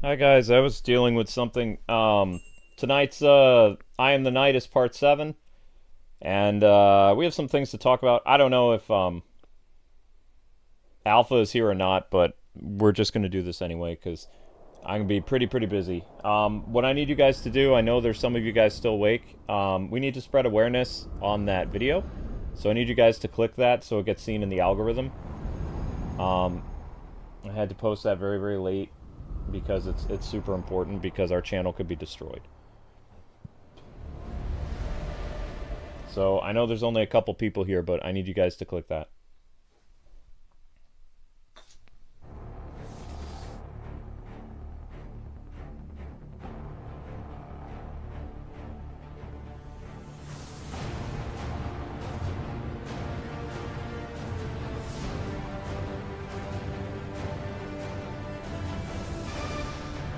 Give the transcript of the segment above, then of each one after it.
Hi guys, I was dealing with something. Tonight's I Am the Night is part 7, and we have some things to talk about. I don't know if Alpha is here or not, but we're just gonna do this anyway because I'm gonna be pretty busy. What I need you guys to do, I know there's some of you guys still awake. We need to spread awareness on that video, so I need you guys to click that so it gets seen in the algorithm. I had to post that very late because it's super important because our channel could be destroyed. So I know there's only a couple people here, but I need you guys to click that.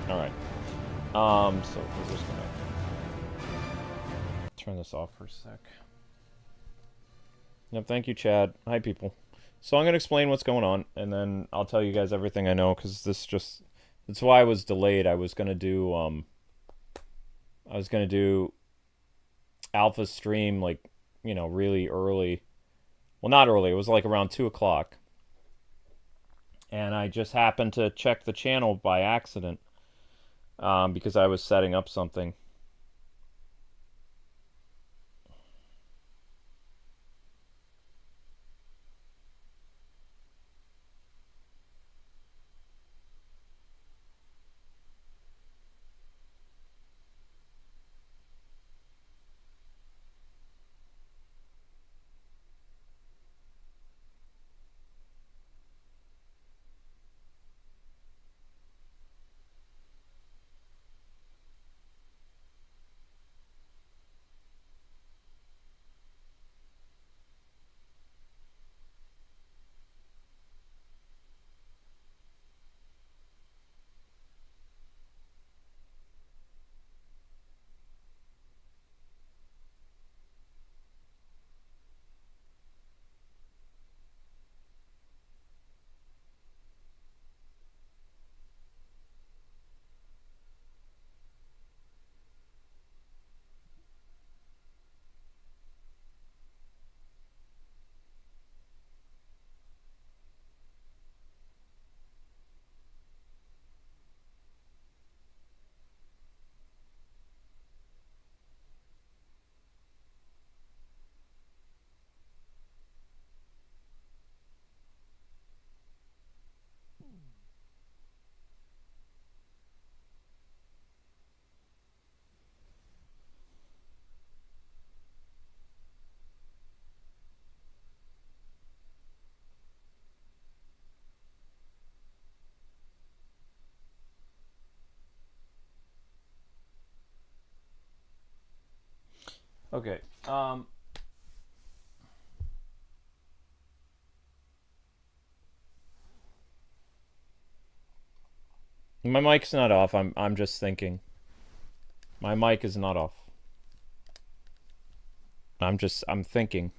Alright. So we're just gonna turn this off for a sec. Yep, thank you, Chad. Hi, people. So I'm gonna explain what's going on, and then I'll tell you guys everything I know, because that's why I was delayed. I was gonna do Alpha stream, like, really early. Well, not early, it was like around 2 o'clock. And I just happened to check the channel by accident, because I was setting up something. Okay. My mic's not off. I'm just thinking. My mic is not off. I'm thinking.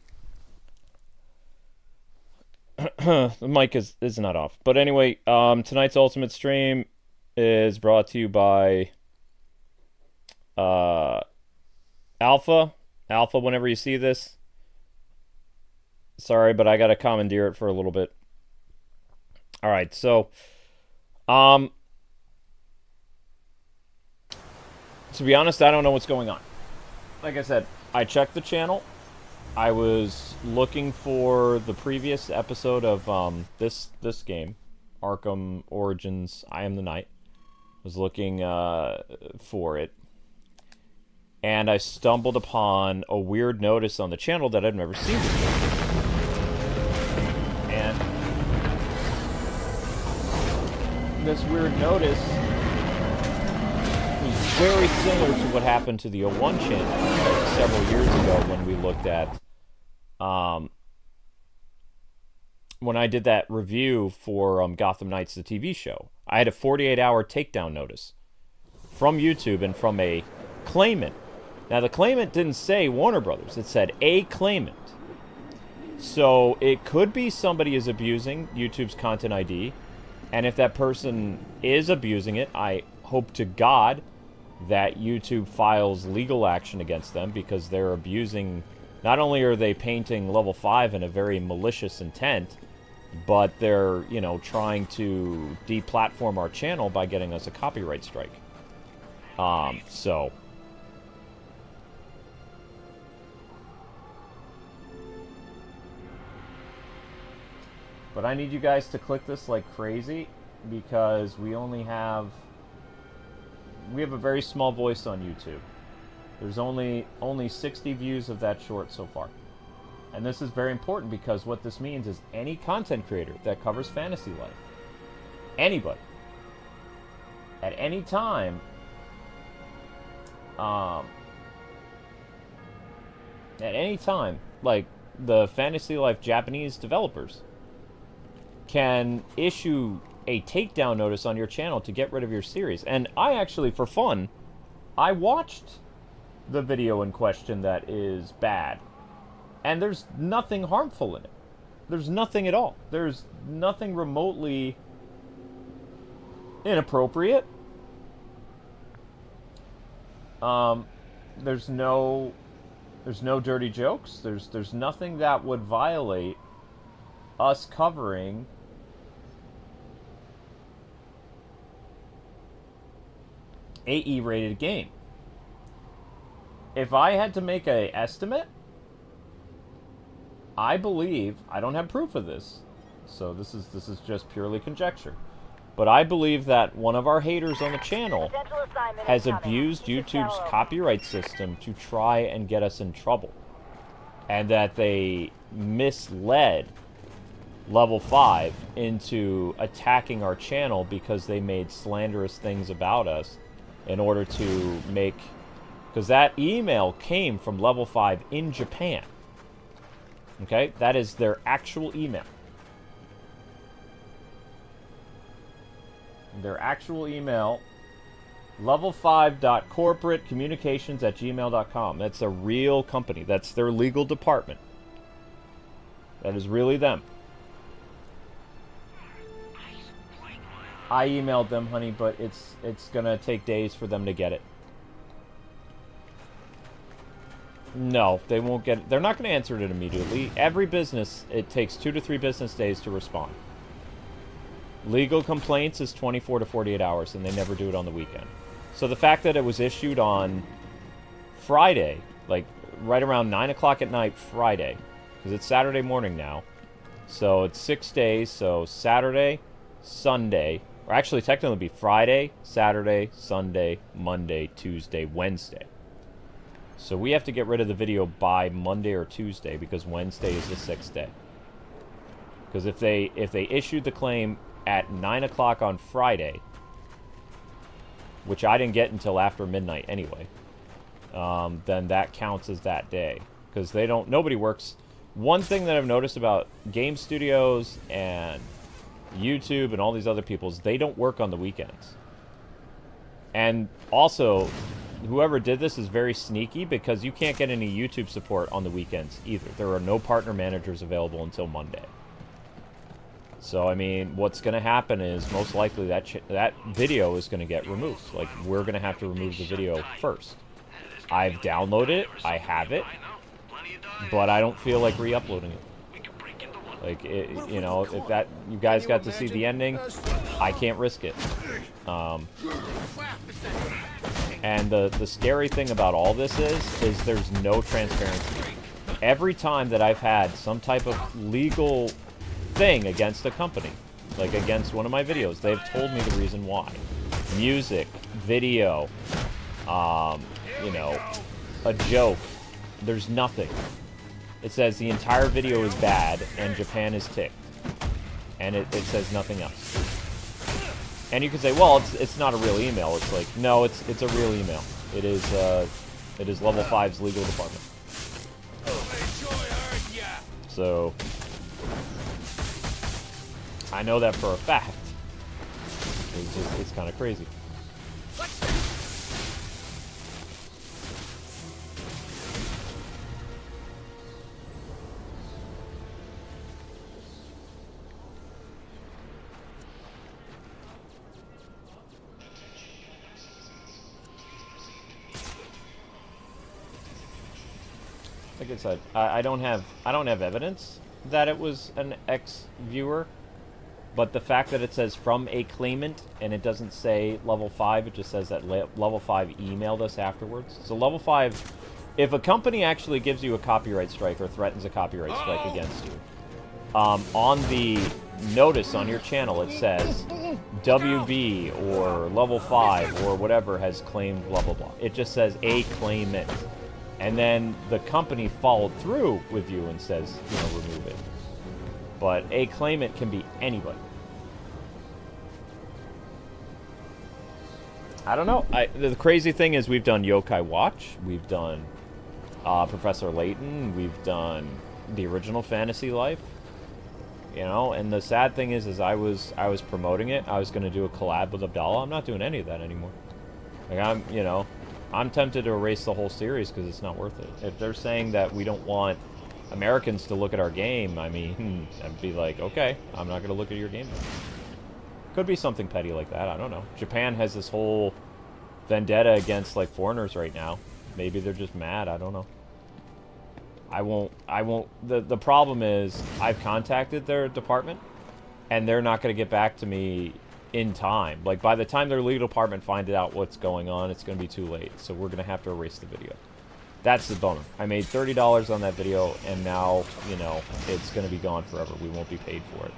The mic is not off. But anyway, tonight's ultimate stream is brought to you by Alpha. Alpha, whenever you see this. Sorry, but I gotta commandeer it for a little bit. Alright, so to be honest, I don't know what's going on. Like I said, I checked the channel. I was looking for the previous episode of this game, Arkham Origins, I Am the Night. Was looking for it. And I stumbled upon a weird notice on the channel that I'd never seen before. And this weird notice was very similar to what happened to the O1 channel several years ago when we looked at when I did that review for Gotham Knights, the TV show. I had a 48-hour takedown notice from YouTube and from a claimant. Now, the claimant didn't say Warner Brothers. It said a claimant. So it could be somebody is abusing YouTube's Content ID. And if that person is abusing it, I hope to God that YouTube files legal action against them because they're abusing. Not only are they painting level 5 in a very malicious intent, but they're, you know, trying to deplatform our channel by getting us a copyright strike. So. But I need you guys to click this like crazy because we have a very small voice on YouTube. There's only 60 views of that short so far. And this is very important because what this means is any content creator that covers fantasy life, anybody, at any time, like the Fantasy Life Japanese developers can issue a takedown notice on your channel to get rid of your series. And I actually, for fun, I watched the video in question that is bad. And there's nothing harmful in it. There's nothing at all. There's nothing remotely inappropriate. There's no dirty jokes. There's nothing that would violate us covering a E-rated game. If I had to make an estimate, I believe, I don't have proof of this, so this is just purely conjecture, but I believe that one of our haters on the channel has abused YouTube's copyright system to try and get us in trouble, and that they misled Level 5 into attacking our channel because they made slanderous things about us in order to make... Because that email came from Level 5 in Japan. Okay? That is their actual email. Their actual email, level5.corporatecommunications@gmail.com. That's a real company. That's their legal department. That is really them. I emailed them, honey, but it's gonna take days for them to get it. No, they won't get it. They're not going to answer it immediately. Every business, it takes 2 to 3 business days to respond. Legal complaints is 24 to 48 hours, and they never do it on the weekend. So the fact that it was issued on Friday, like right around 9 o'clock at night Friday, because it's Saturday morning now, so it's 6 days, so Saturday, Sunday, or actually technically it'd be Friday, Saturday, Sunday, Monday, Tuesday, Wednesday. So we have to get rid of the video by Monday or Tuesday because Wednesday is the 6th day. Because if they issued the claim at 9 o'clock on Friday, which I didn't get until after midnight anyway, then that counts as that day. Because nobody works. One thing that I've noticed about game studios and YouTube and all these other people is they don't work on the weekends. And also, whoever did this is very sneaky because you can't get any YouTube support on the weekends either. There are no partner managers available until Monday. So, I mean, what's going to happen is most likely that video is going to get removed. Like, we're going to have to remove the video first. I've downloaded it. I have it. But I don't feel like re-uploading it. Like, you know, if you guys got to see the ending, I can't risk it. And the scary thing about all this is there's no transparency. Every time that I've had some type of legal thing against a company, like against one of my videos, they've told me the reason why. Music, video, you know, a joke. There's nothing. It says the entire video is bad and Japan is ticked. And it says nothing else. And you can say, well, it's not a real email. It's like, no, it's a real email. It is Level 5's legal department. So I know that for a fact. It's kind of crazy. like I said, I don't have evidence that it was an ex-viewer, but the fact that it says from a claimant and it doesn't say level 5, it just says that level 5 emailed us afterwards. So level 5, if a company actually gives you a copyright strike or threatens a copyright strike against you, on the notice on your channel it says WB or level 5 or whatever has claimed blah blah blah. It just says a claimant. And then the company followed through with you and says, you know, remove it. But a claimant can be anybody. I don't know. The crazy thing is we've done Yokai Watch. We've done Professor Layton. We've done the original Fantasy Life. You know, and the sad thing is I was promoting it. I was going to do a collab with Abdallah. I'm not doing any of that anymore. Like, I'm tempted to erase the whole series because it's not worth it. If they're saying that we don't want Americans to look at our game, I mean, I'd be like, okay, I'm not going to look at your game. Could be something petty like that. I don't know. Japan has this whole vendetta against, like, foreigners right now. Maybe they're just mad. I don't know. I won't. The problem is I've contacted their department, and they're not going to get back to me in time. Like, by the time their legal department finds out what's going on, it's going to be too late. So we're going to have to erase the video. That's the bummer. I made $30 on that video, and now, you know, it's going to be gone forever. We won't be paid for it.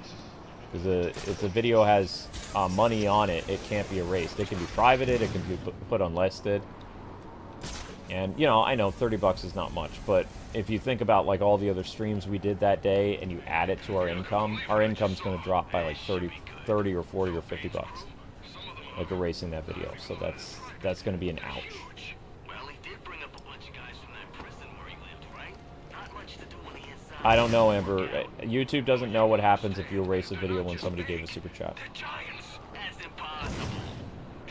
Because if the video has money on it, it can't be erased. It can be privated, it can be put unlisted. And, you know, I know 30 bucks is not much, but if you think about, like, all the other streams we did that day and you add it to our income's going to drop by, like, 30 or 40 or 50 bucks. Like, erasing that video. So that's going to be an ouch. I don't know, Amber. YouTube doesn't know what happens if you erase a video when somebody gave a super chat.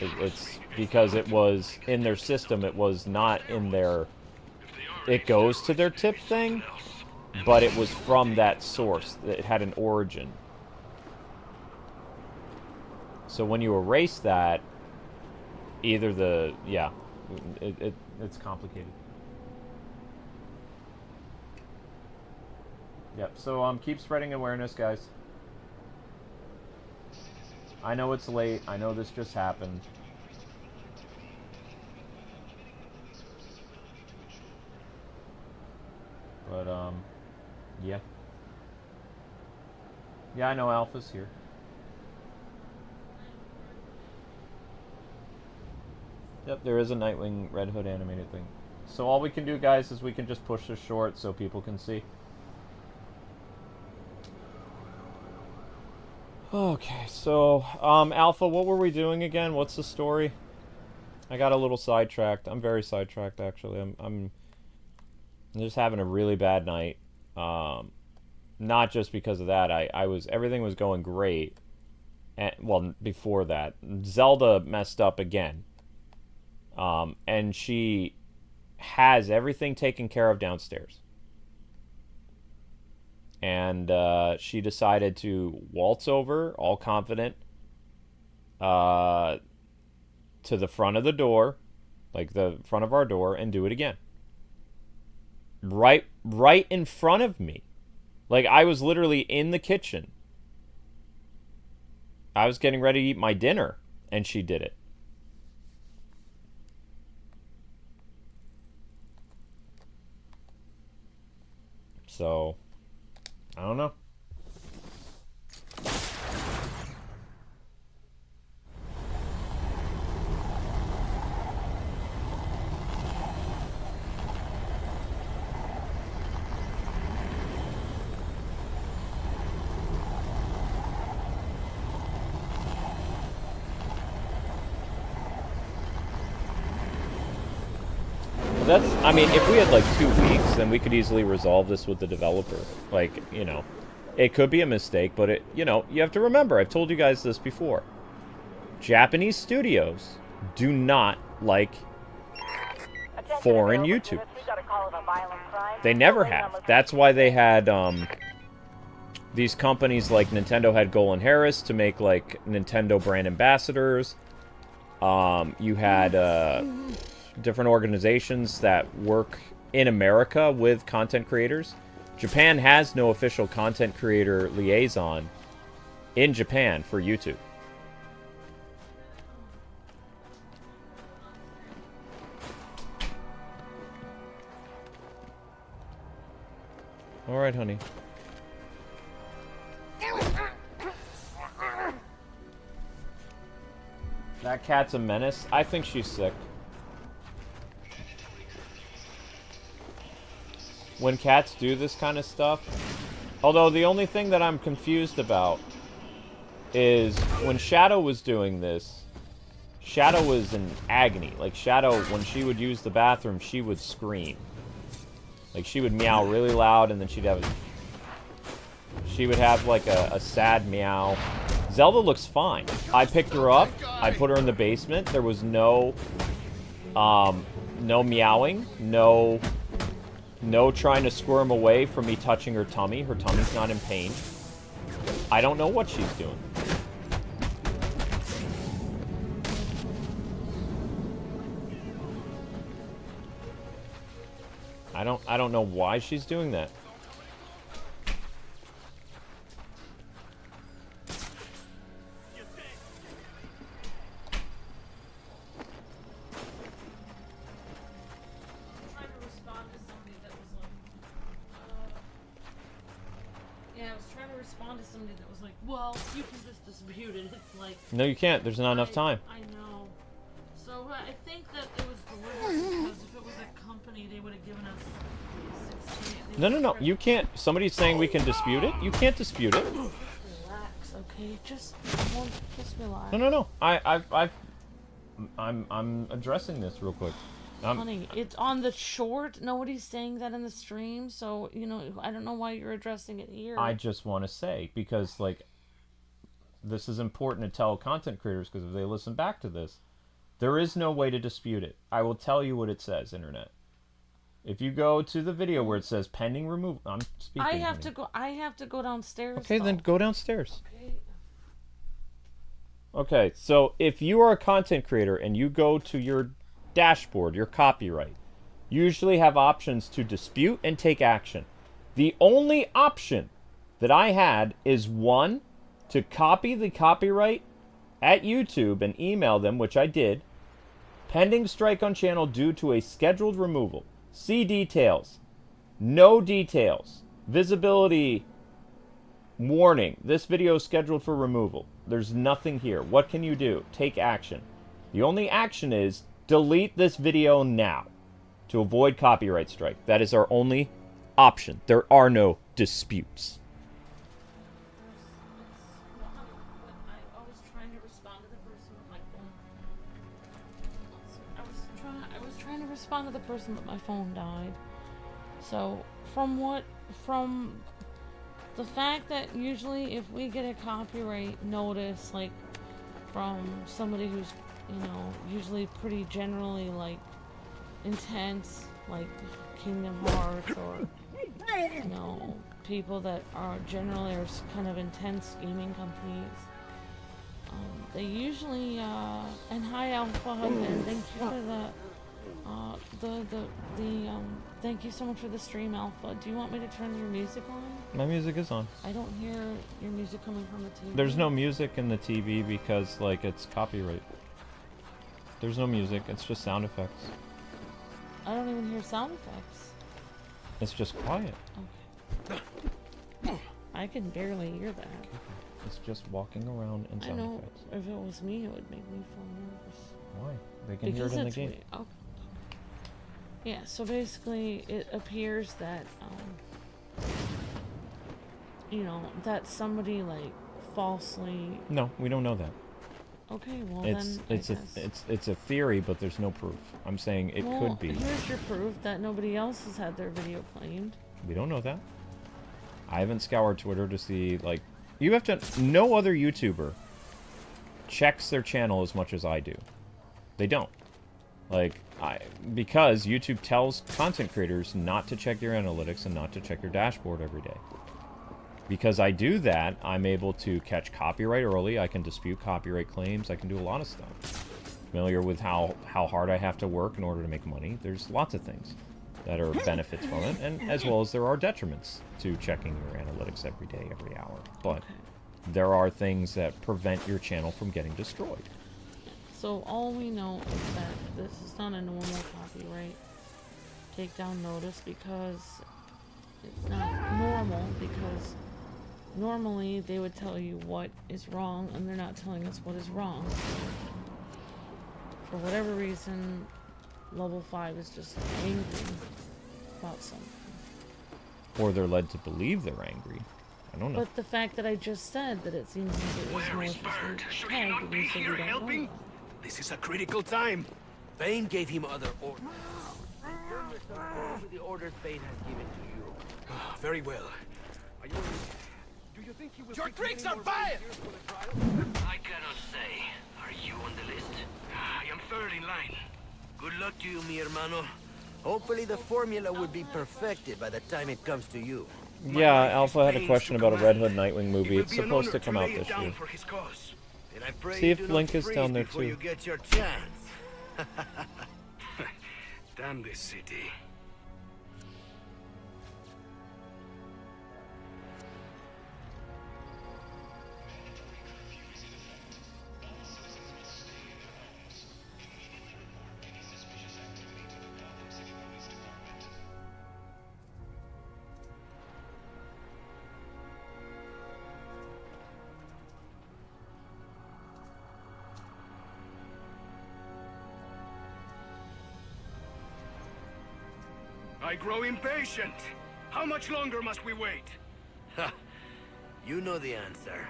It's because it was in their system, it was not in their... It goes to their tip thing, but it was from that source. It had an origin. So when you erase that, either the... Yeah, it's complicated. Yep, so keep spreading awareness, guys. I know it's late. I know this just happened. But, yeah. Yeah, I know Alpha's here. Yep, there is a Nightwing Red Hood animated thing. So all we can do, guys, is we can just push this short so people can see. Okay, so, Alpha, what were we doing again? What's the story? I got a little sidetracked. I'm very sidetracked, actually. I'm just having a really bad night. Not just because of that. Everything was going great. And, well, before that. Zelda messed up again. And she has everything taken care of downstairs. And she decided to waltz over, all confident, to the front of the door, like the front of our door, and do it again. Right in front of me. Like, I was literally in the kitchen. I was getting ready to eat my dinner, and she did it. So... I don't know. I mean, if we had like 2 weeks, then we could easily resolve this with the developer. Like, you know, it could be a mistake, but it, you know, you have to remember, I've told you guys this before. Japanese studios do not like foreign YouTube. They never have. That's why they had, these companies like Nintendo had Golan Harris to make, like, Nintendo brand ambassadors. You had, different organizations that work in America with content creators. Japan has no official content creator liaison in Japan for YouTube. All right, honey. That cat's a menace. I think she's sick. When cats do this kind of stuff, although the only thing that I'm confused about is when Shadow was doing this, Shadow was in agony. Like, Shadow, when she would use the bathroom, she would scream. Like, she would meow really loud, and then she would have like a sad meow. Zelda looks fine. I picked her up, I put her in the basement. There was no meowing, no trying to squirm away from me touching her tummy. Her tummy's not in pain. I don't know what she's doing. I don't know why she's doing that. No, you can't. There's not enough time. I know. So I think that it was deliberate because if it was a company, they would have given us 16. No. You can't. Somebody's saying we can dispute it. You can't dispute it. Relax, okay? Just relax. No. I'm addressing this real quick. Honey, it's on the short. Nobody's saying that in the stream, so you know I don't know why you're addressing it here. I just want to say because like. This is important to tell content creators because if they listen back to this, there is no way to dispute it. I will tell you what it says, Internet. If you go to the video where it says pending removal, I'm speaking. I have to go downstairs. Okay, though. then go downstairs. Okay. Okay, so if you are a content creator and you go to your dashboard, your copyright, you usually have options to dispute and take action. The only option that I had is one, to copy the copyright at YouTube and email them, which I did. Pending strike on channel due to a scheduled removal. See details. No details. Visibility warning. This video is scheduled for removal. There's nothing here. What can you do? Take action. The only action is delete this video now to avoid copyright strike. That is our only option. There are no disputes. Respond to the person, but my phone died. So from the fact that usually if we get a copyright notice, like from somebody who's, you know, usually pretty generally like intense, like Kingdom Hearts, or you know, people that are generally kind of intense gaming companies, they usually and hi Alpha, and thank you for the thank you so much for the stream, Alpha. Do you want me to turn your music on? My music is on. I don't hear your music coming from the TV. There's no music in the TV because, like, it's copyright. There's no music. It's just sound effects. I don't even hear sound effects. It's just quiet. Okay. I can barely hear that. It's just walking around and sound effects. If it was me, it would make me feel nervous. Why? They can hear it in the game. Okay. Yeah, so basically it appears that, you know, that somebody, like, falsely... No, we don't know that. Okay, well it's a theory, but there's no proof. I'm saying it could be. Here's your proof that nobody else has had their video claimed. We don't know that. I haven't scoured Twitter to see, like... You have to... No other YouTuber checks their channel as much as I do. They don't. Like, because YouTube tells content creators not to check your analytics and not to check your dashboard every day. Because I do that, I'm able to catch copyright early, I can dispute copyright claims, I can do a lot of stuff. Familiar with how hard I have to work in order to make money? There's lots of things. that are benefits from it, and as well as there are detriments to checking your analytics every day, every hour. But there are things that prevent your channel from getting destroyed. So all we know is that this is not a normal copyright takedown notice, because it's not normal, because normally they would tell you what is wrong, and they're not telling us what is wrong. For whatever reason, level 5 is just angry about something. Or they're led to believe they're angry. I don't know. But the fact that I just said that it seems like it was maliciously tagged, we said we don't know that. This is a critical time. Bane gave him other orders. The orders Bane has given to you. Very well. Do you think he will Your drinks are fired! I cannot say. Are you on the list? I am third in line. Good luck to you, mi hermano. Hopefully the formula would be perfected by the time it comes to you. Yeah, Alpha had a question about a Red Hood Nightwing movie. It's supposed to come out this year. And I pray See you if do Link not is freeze down there before too. you get your chance. Damn this city. I grow impatient. How much longer must we wait? Ha! You know the answer.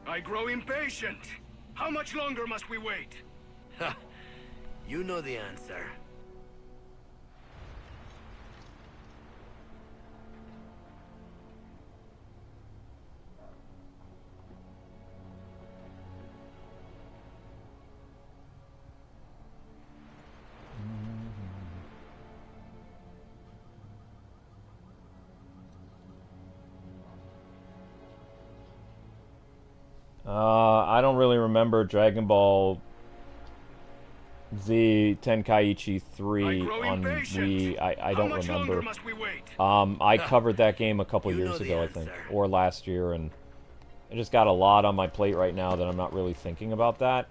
I grow impatient. How much longer must we wait? Ha! You know the answer. I don't really remember Dragon Ball Z Tenkaichi 3 on Wii. I don't remember. I covered that game a couple years ago, I think, or last year, and I just got a lot on my plate right now that I'm not really thinking about that.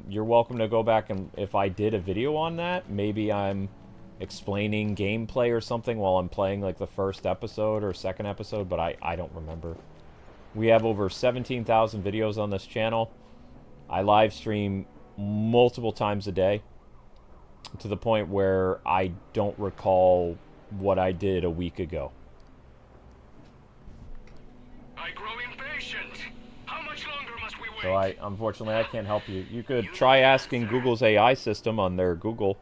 You're welcome to go back, and if I did a video on that, maybe I'm explaining gameplay or something while I'm playing like the first episode or second episode, but I don't remember. We have over 17,000 videos on this channel. I live stream multiple times a day to the point where I don't recall what I did a week ago. I grow impatient. How much longer must we wait? So unfortunately I can't help you. You could try asking Google's AI system on their Google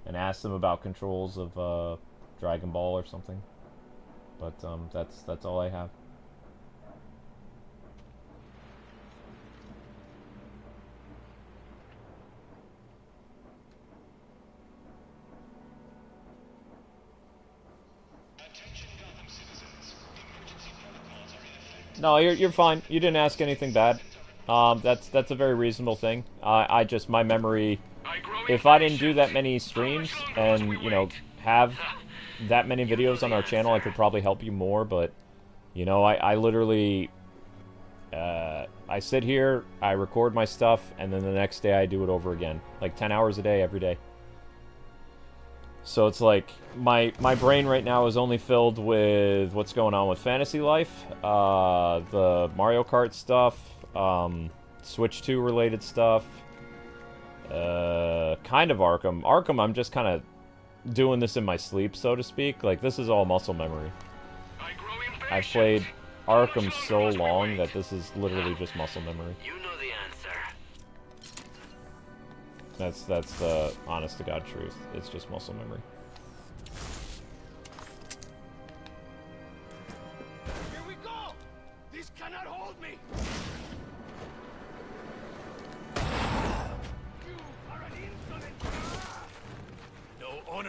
and ask them about controls of Dragon Ball or something. But that's all I have. No, you're fine. You didn't ask anything bad. That's a very reasonable thing. I just, my memory, if I didn't do that many streams and, you know, have that many videos on our channel, I could probably help you more, but, you know, I literally, I sit here, I record my stuff, and then the next day I do it over again. Like 10 hours a day, every day. So it's like, my brain right now is only filled with what's going on with Fantasy Life, the Mario Kart stuff, Switch 2 related stuff, kind of Arkham. Arkham, I'm just kind of doing this in my sleep, so to speak. Like, this is all muscle memory. I've played Arkham so long that this is literally just muscle memory. You know the answer. That's the honest to God truth. It's just muscle memory.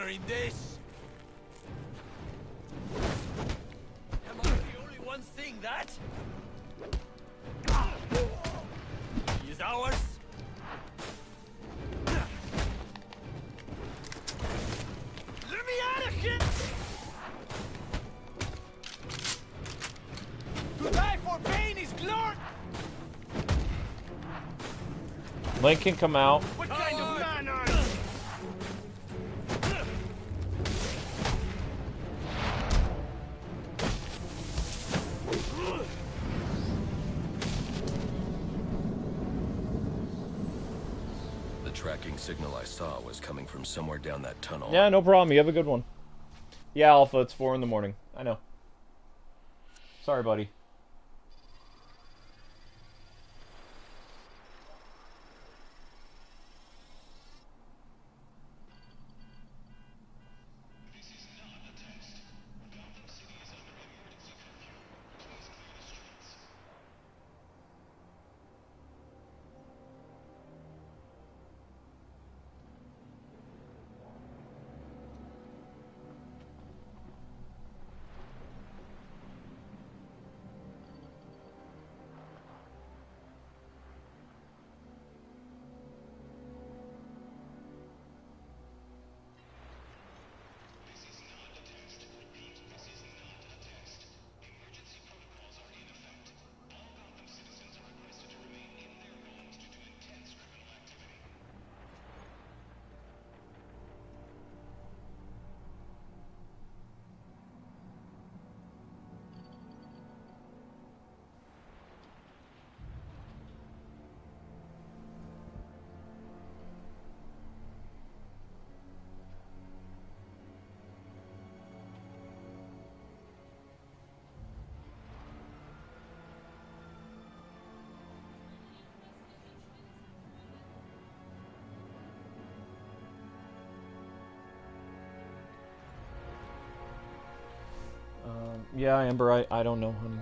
wearing this? Am I the only one seeing that? He is ours. Let me out of here! To die for BANE is glory! Link can come out. What kind of man are you? The tracking signal I saw was coming from somewhere down that tunnel. Yeah, no problem. You have a good one. Yeah, Alpha, it's 4 in the morning. I know. Sorry, buddy. Yeah, Amber, I don't know, honey.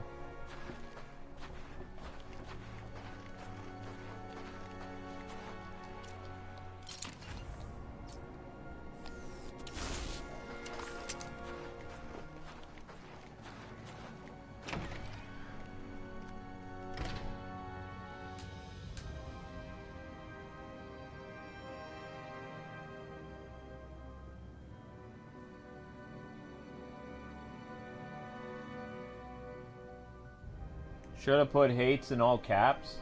Should have put hates in all caps.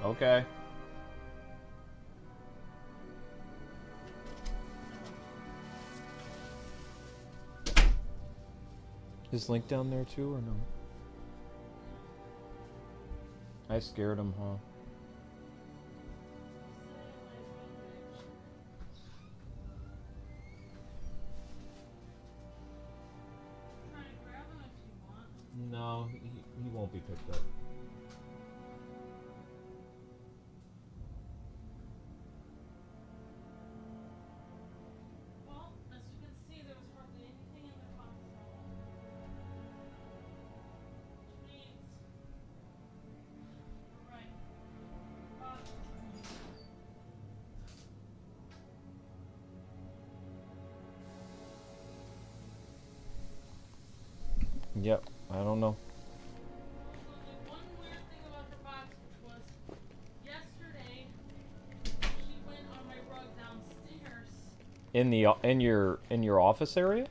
Okay. Is Link down there too, or no? I scared him, huh? No, he won't be picked up. Well, as you can see, there was hardly anything in the console. Which means... Right. Yep, I don't know. Also, the one weird thing about the box, which was yesterday, she went on my rug downstairs. In your office area?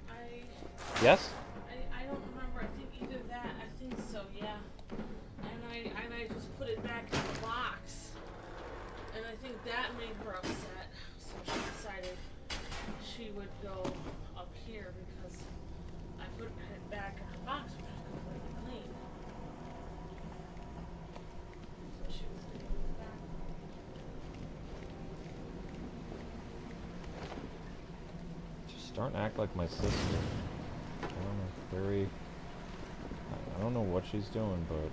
Yes? I don't remember. I think either that. I think so. Yeah. And I just put it back in the box, and I think that made her upset. So she decided she would go up here because I put it back in her box, which was completely clean. So she was going to move it back. She's starting to act like my sister. I don't know, very... I don't know what she's doing, but...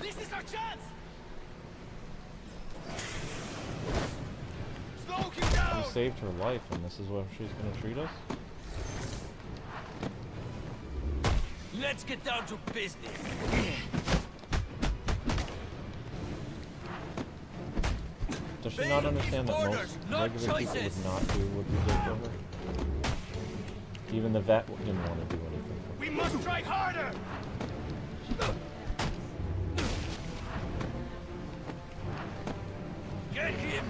This is our chance! Slow him down! We saved her life, and this is what she's gonna treat us? Let's get down to business. Does she not understand that most regular people would not do what we did for her? Even the vet didn't want to do anything for her. We must try harder! Get him!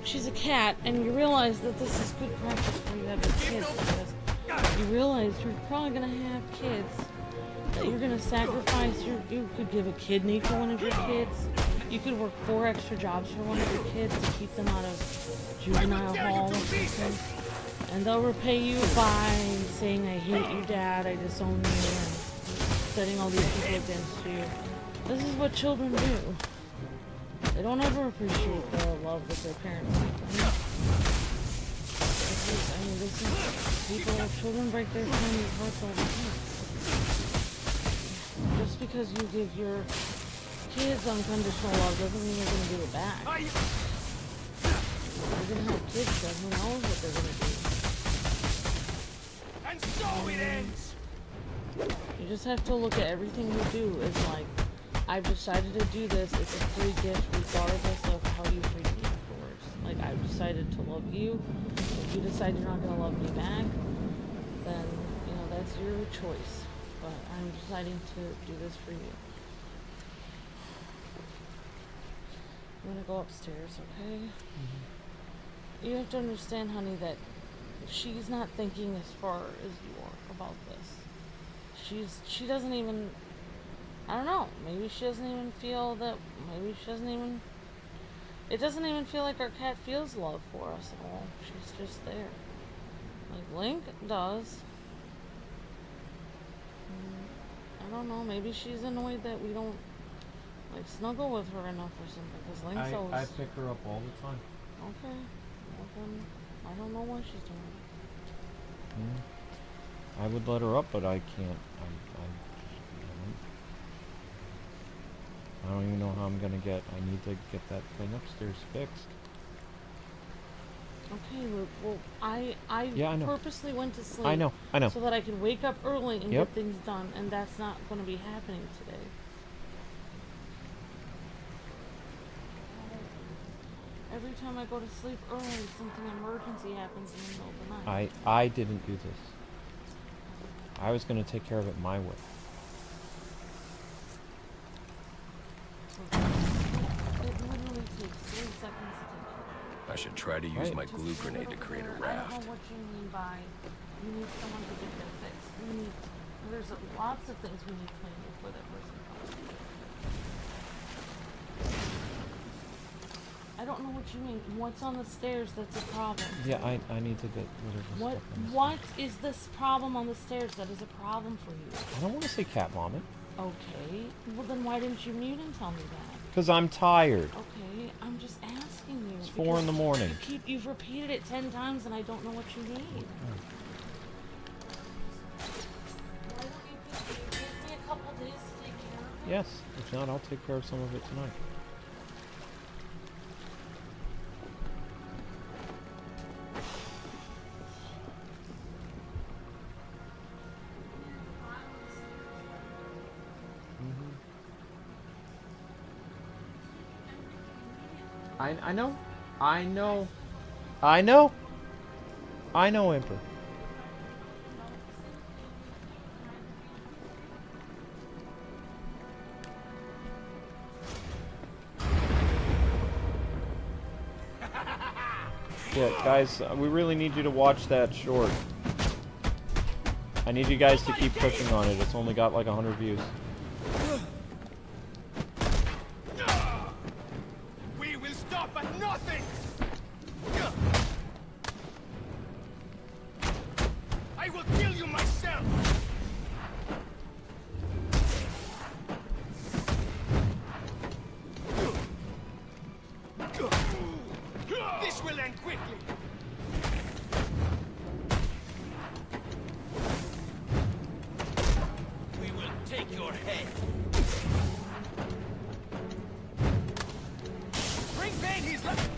She's a cat, and you realize that this is good practice for you having kids, because you realize you're probably gonna have kids that you're gonna sacrifice. You could give a kidney for one of your kids. You could work 4 extra jobs for one of your kids to keep them out of juvenile hall or something. And they'll repay you by saying, I hate you, Dad, I disown you, and setting all these people against you. This is what children do. They don't ever appreciate the love that their parents give them. This is children break their families' hearts all the time. Just because you give your kids unconditional love doesn't mean you're going to give it back. You're going to have kids that who knows what they're going to do. And so it ends! You just have to look at everything you do as like, I've decided to do this. It's a free gift regardless of how you treat me afterwards. Like, I've decided to love you. If you decide you're not going to love me back, then, you know, that's your choice. But I'm deciding to do this for you. I'm going to go upstairs, okay? Mm-hmm. You have to understand, honey, that she's not thinking as far as you are about this. She doesn't even... I don't know, maybe she doesn't even feel that, it doesn't even feel like our cat feels love for us at all. She's just there. Like Link does. I don't know, maybe she's annoyed that we don't, like, snuggle with her enough or something, because Link's always... I pick her up all the time. Okay, well then, I don't know why she's doing it. I would let her up, but I can't. I don't even know how I'm gonna get. I need to get that thing upstairs fixed. Okay, Luke. Well, I purposely went to sleep. I know. So that I could wake up early and get things done, and that's not going to be happening today. Every time I go to sleep early, something emergency happens in the middle of the night. I didn't do this. I was gonna take care of it my way. It literally takes 3 seconds to take care of. I should try to use my glue grenade to create a I raft. don't know what you mean by you need someone to get that fixed. There's lots of things we need cleaned before that person comes. I don't know what you mean. What's on the stairs that's a problem? Yeah, I need to get rid of this stuff. What is this problem on the stairs that is a problem for you? I don't want to say cat vomit. Okay. Well, then why didn't you mute and tell me that? Because I'm tired. Okay, I'm just asking you. It's 4 in the morning. You've repeated it 10 times and I don't know what you mean. Why don't you give me a couple days to take care of it? Yes. If not, I'll take care of some of it tonight. I know, Emperor. Yeah, guys, we really need you to watch that short. I need you guys to keep pushing on it. It's only got like 100 views. We will stop at nothing! I will kill you myself! This will end quickly! We will take your head! Bring BANE, he's left!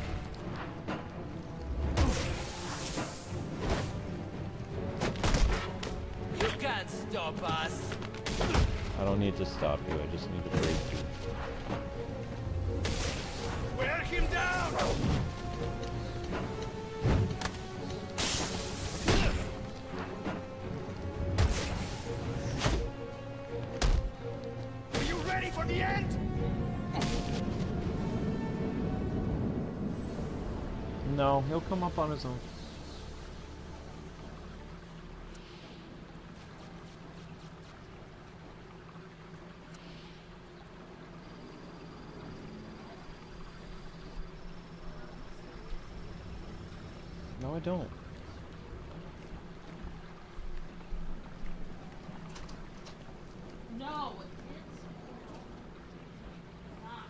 You can't stop us! I don't need to stop you. I just need to break you. him down! Are you ready for the end? No, he'll come up on his own. No, I don't. No, it's not.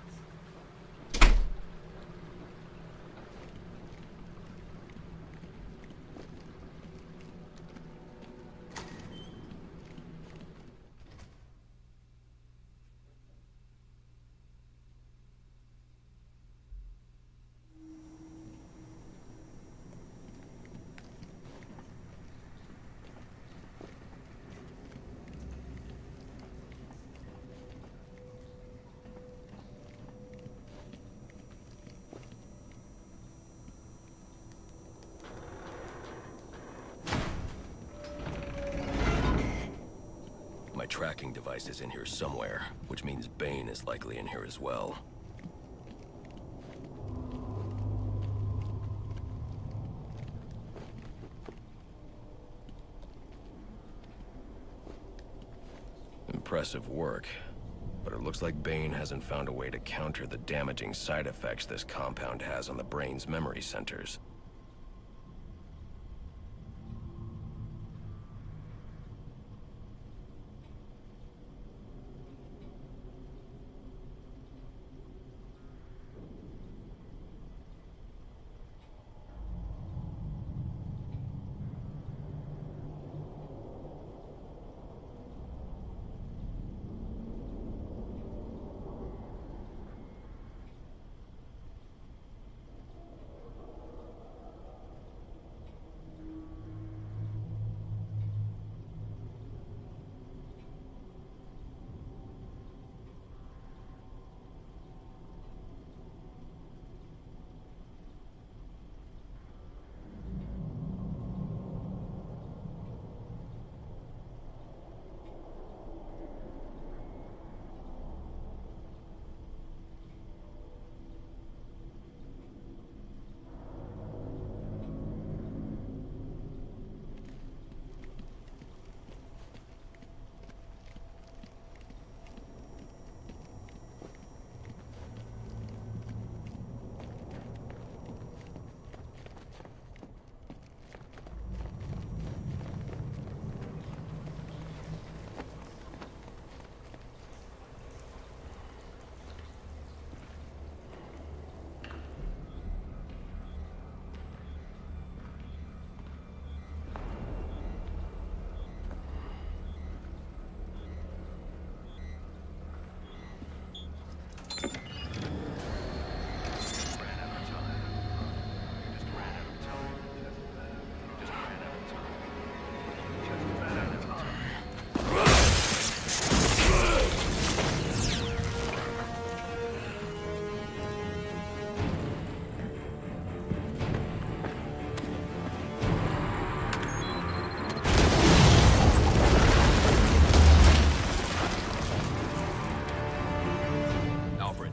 My tracking device is in here somewhere, which means Bane is likely in here as well. Impressive work, but it looks like Bane hasn't found a way to counter the damaging side effects this compound has on the brain's memory centers.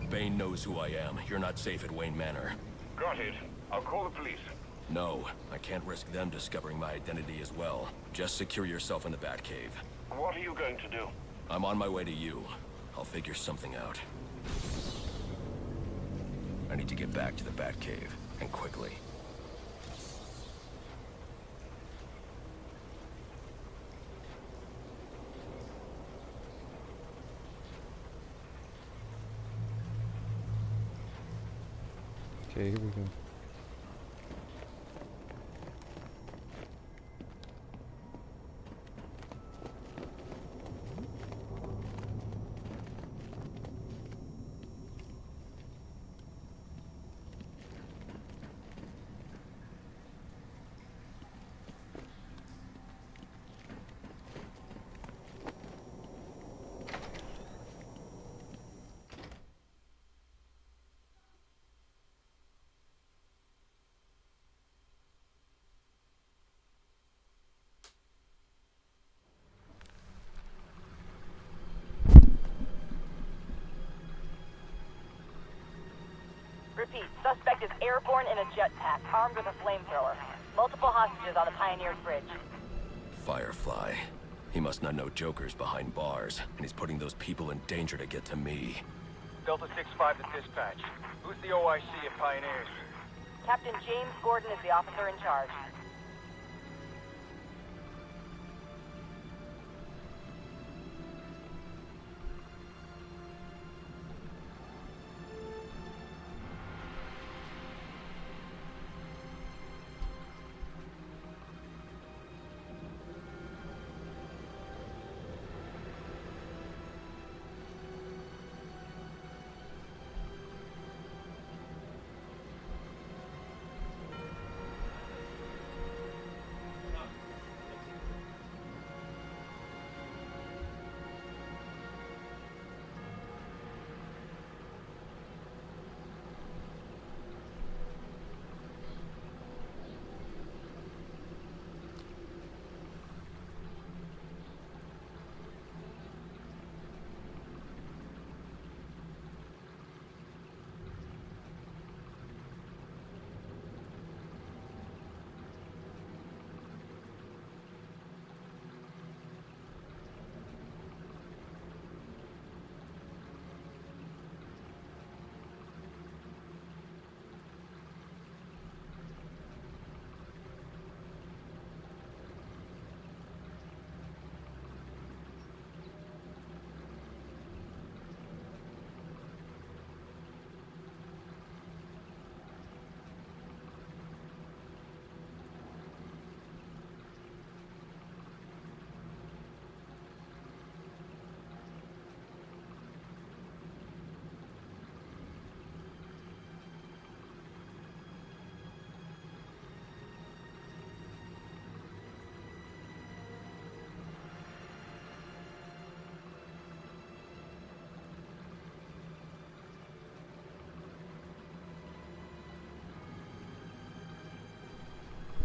Bane knows who I am. You're not safe at Wayne Manor. Got it. I'll call the police. No, I can't risk them discovering my identity as well. Just secure yourself in the Batcave. What are you going to do? I'm on my way to you. I'll figure something out. I need to get back to the Batcave, and quickly. Okay, here we go. Repeat, suspect is airborne in a jetpack, armed with a flamethrower. Multiple hostages on the Pioneers Bridge. Firefly. He must not know Joker's behind bars, and he's putting those people in danger to get to me. Delta 6-5 to dispatch. Who's the OIC at Pioneers? Captain James Gordon is the officer in charge.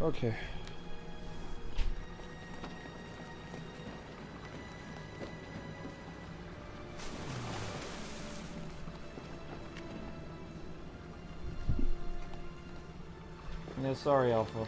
Okay. Yeah, sorry, Alpha.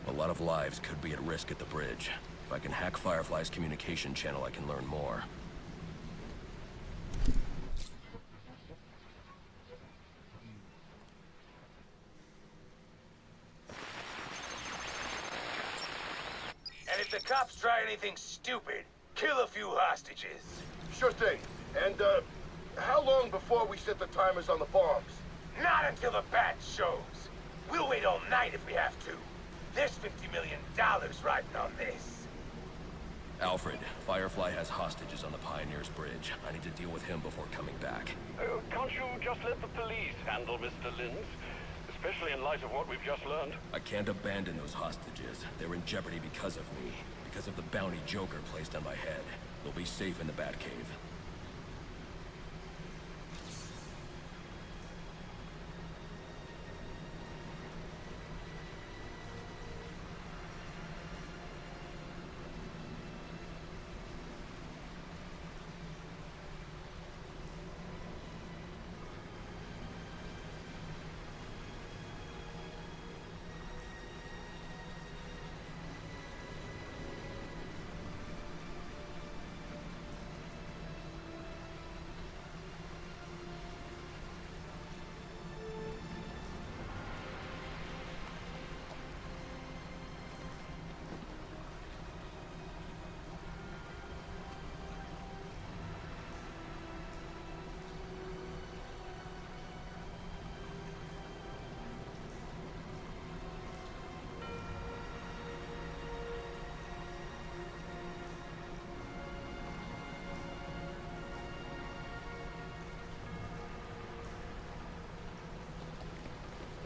A lot of lives could be at risk at the bridge. If I can hack Firefly's communication channel, I can learn more. And if the cops try anything stupid, kill a few hostages. Sure thing. And, how long before we set the timers on the bombs? Not until the bat shows. We'll wait all night if we have to. There's $50 million riding on this. Alfred, Firefly has hostages on the Pioneers Bridge. I need to deal with him before coming back. Can't you just let the police handle Mr. Linz? Especially in light of what we've just learned. I can't abandon those hostages. They're in jeopardy because of me. Because of the bounty Joker placed on my head. They'll be safe in the Batcave.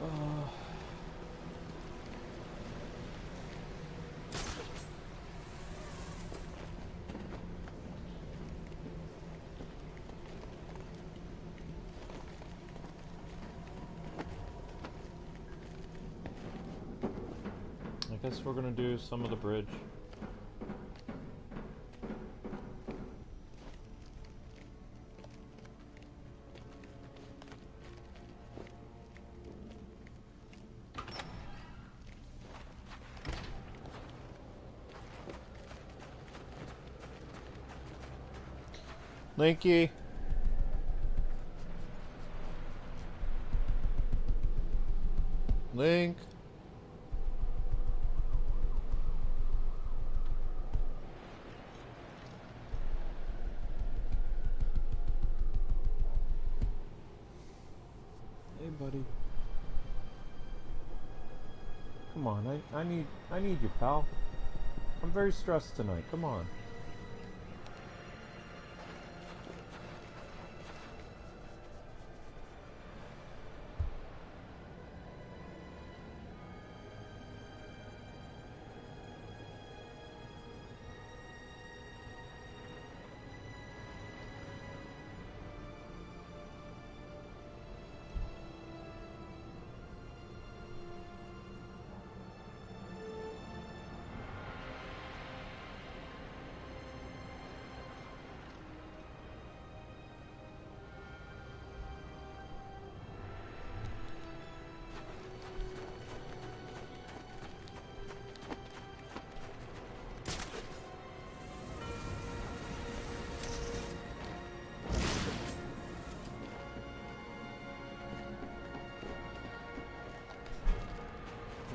I guess we're gonna do some of the bridge. Linky. Link. Hey, buddy. Come on, I need you, pal. I'm very stressed tonight. Come on.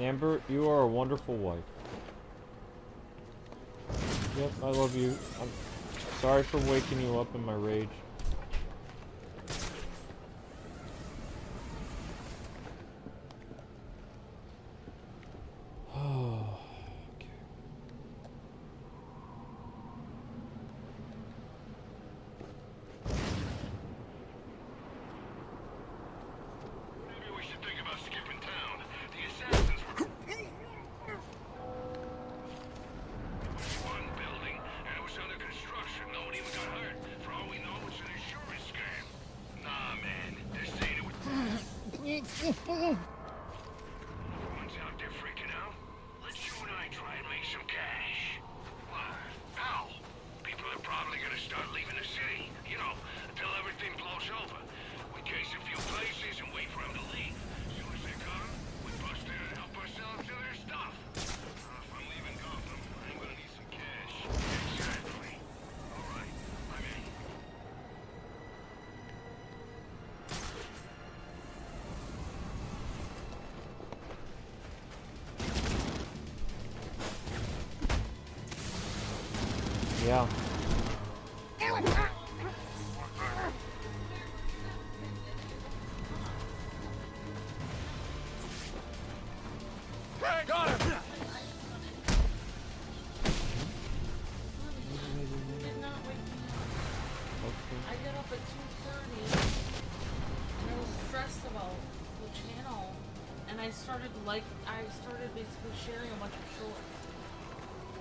Amber, you are a wonderful wife. Yep, I love you. I'm sorry for waking you up in my rage. One's out there freaking out. Let's you and I try and make some cash. What? How? People are probably gonna start leaving the city, you know, until everything blows over. We case a few places and wait for them to leave. As soon as they come, we bust in and help ourselves to their stuff. If I'm leaving Gotham, I'm gonna need some cash. Exactly. All right, I'm in. Yeah. Got him! Did not wake me up. I got up at 2:30 and I was stressed about the channel, and I started basically sharing a bunch of shorts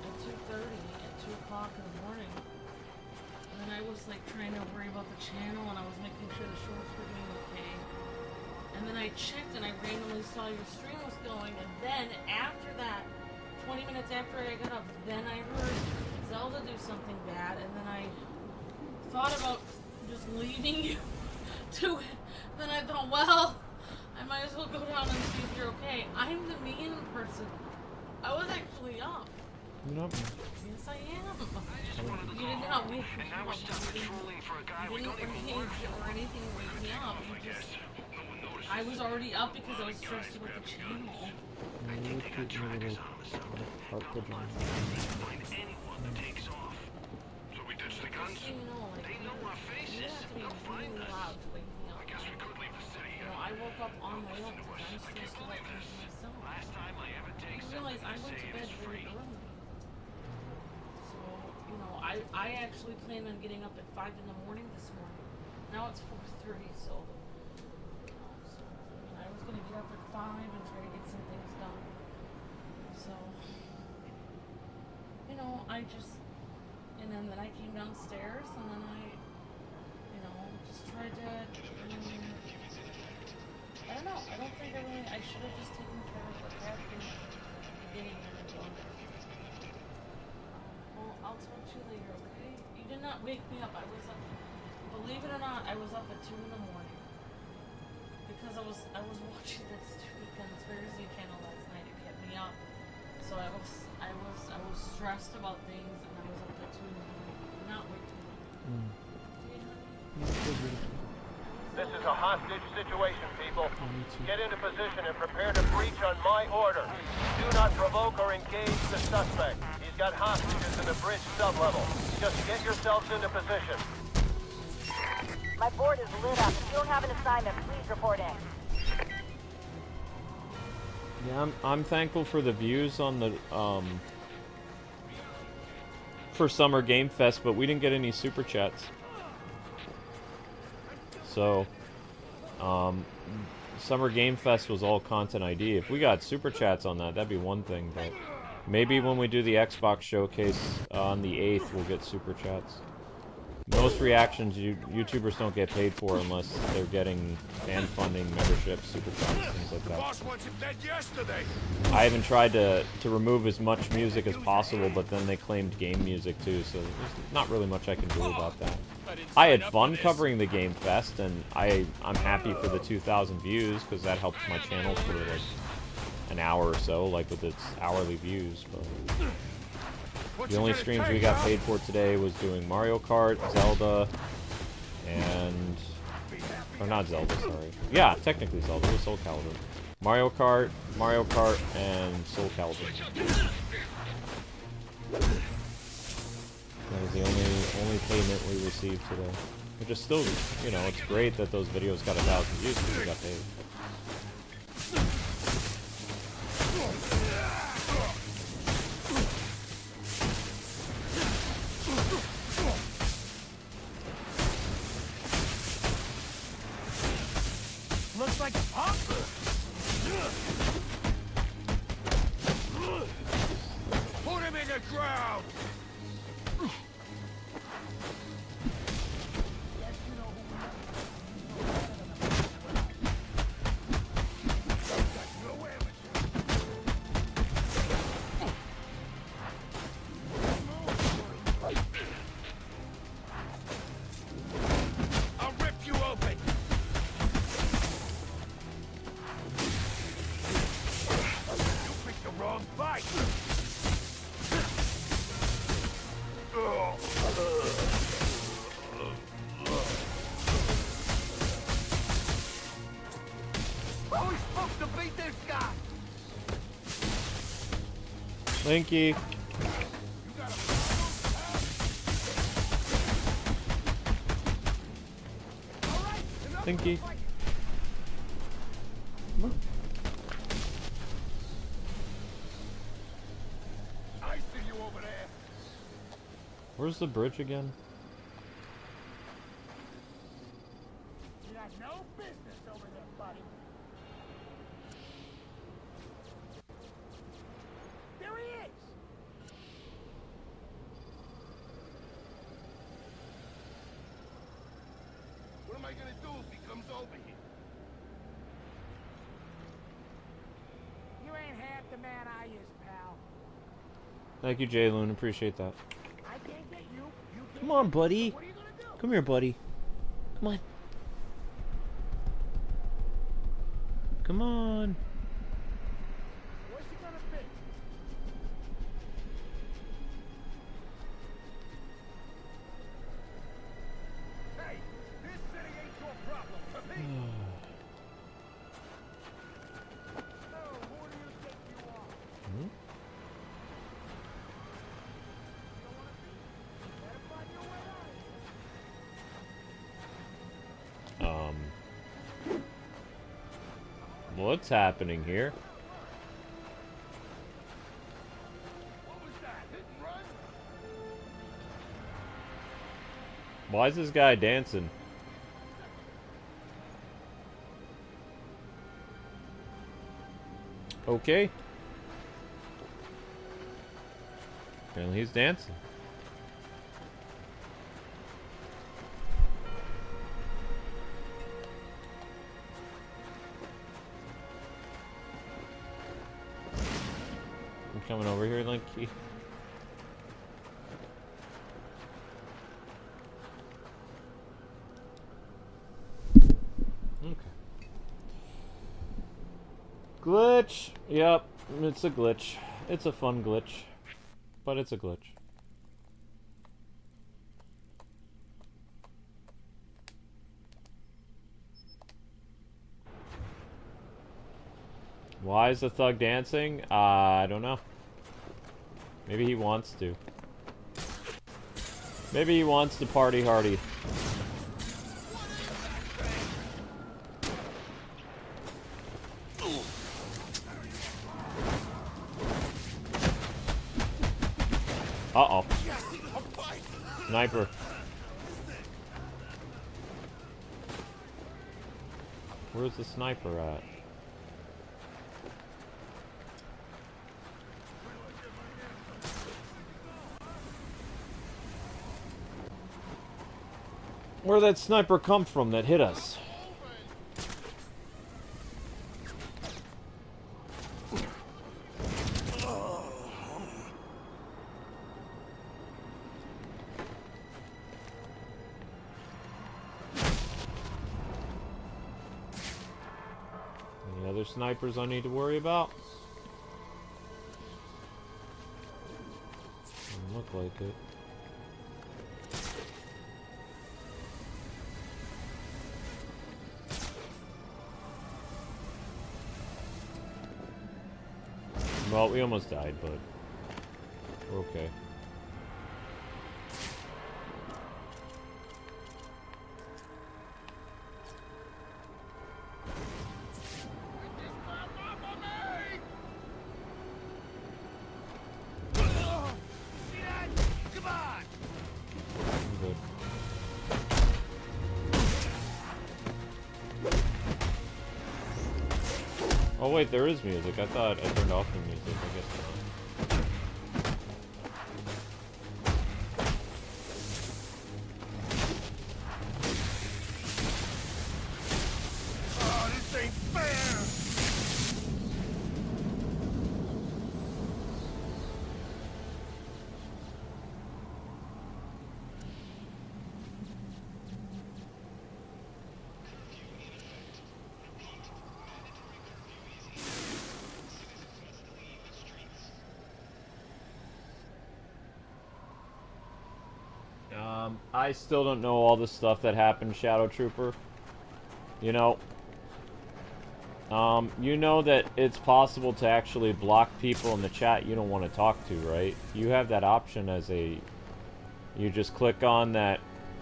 at 2:30 at 2 o'clock in the morning. And then I was like trying to worry about the channel, and I was making sure the shorts were doing okay. And then I checked and I randomly saw your stream was going, and then after that, 20 minutes after I got up, then I heard Zelda do something bad, and then I thought about just leaving you to it. Then I thought, well, I might as well go down and see if you're okay. I'm the mean person. I was actually up. You're not. Yes, I am. You did not wake me up. You didn't engage or anything to wake me up. You just... I was already up because I was stressed about the channel. You look at your little heart pigeon. So we ditch the guns? So, you know, like, They know our faces. you have to be They'll find really us. loud to wake me up. I guess we could leave the city. You know, I woke up on my own because I'm stressed about things myself. Last time I ever take I realized I went to bed very early. So, you know, I actually planned on getting up at 5 in the morning this morning. Now it's 4:30, so... I was going to get up at 5 and then I came downstairs, and then I, just tried to, I don't know, I don't think I should have just taken care of what happened at the beginning and then gone there. Well, I'll talk to you later, okay? You did not wake me up. I was up, believe it or not, I was up at 2 in the morning. Because I was watching that stupid conspiracy channel last night. It kept me up. So I was stressed about things, and I was up at 2 in the morning. Not wake me up. This is a hostage situation, people. Get into position and prepare to breach on my order. Do not provoke or engage the suspect. He's got hostages in the bridge sublevel. Just get yourselves into position. My board is lit up. If you don't have an assignment, please report in. Yeah, I'm thankful for the views on the for Summer Game Fest, but we didn't get any super chats. So, Summer Game Fest was all Content ID. If we got super chats on that, that'd be one thing, but maybe when we do the Xbox showcase on the 8th, we'll get super chats. Most reactions YouTubers don't get paid for unless they're getting fan funding, memberships, super chats, things like that. Boss wants him dead yesterday. I even tried to remove as much music as possible, but then they claimed game music too, so there's not really much I can do about that. I had fun covering the Game Fest, and I'm happy for the 2,000 views, because that helped my channel for like an hour or so, like with its hourly views, but the only streams we got paid for today was doing Mario Kart, Zelda, and... or not Zelda, sorry. Yeah, technically Zelda, it was Soul Calibur. Mario Kart, and Soul Calibur. That was the only payment we received today. Which is still, it's great that those videos got 1,000 views because we got paid. Looks like a pump. Put him in the ground. I'll rip you open. You picked the wrong fight. How are we supposed to beat this guy? Linky. Linky. Come on. I see you over there. Where's the bridge again? You got no business over there, buddy. There he is. What am I gonna do if he comes over here? You ain't half the man I is, pal. Thank you, Jayloon. Appreciate that. I can't get you. You can't. Come on, buddy. What are you gonna do? Come here, buddy. Come on. Come on. What's he gonna be? Hey, this city ain't your problem. For me. Oh, who do you think you are? Hmm? You don't wanna be? Better find your way out of here. What's happening here? What was that? Hit and run? Why is this guy dancing? Okay. Apparently he's dancing. I'm coming over here, Linky. Okay. Glitch. Yep, it's a glitch. It's a fun glitch, but it's a glitch. Why is the thug dancing? I don't know. Maybe he wants to. Maybe he wants to party hardy. Uh-oh. Sniper. Where's the sniper at? Where'd that sniper come from that hit us? Any other snipers I need to worry about? Doesn't look like it. Well, we almost died, but we're okay. I'm good. Oh wait, there is music. I thought I turned off the music. I guess not. Oh, this ain't fair! I still don't know all the stuff that happened, Shadow Trooper. You know that it's possible to actually block people in the chat you don't want to talk to, right? You have that option as a... You just click on that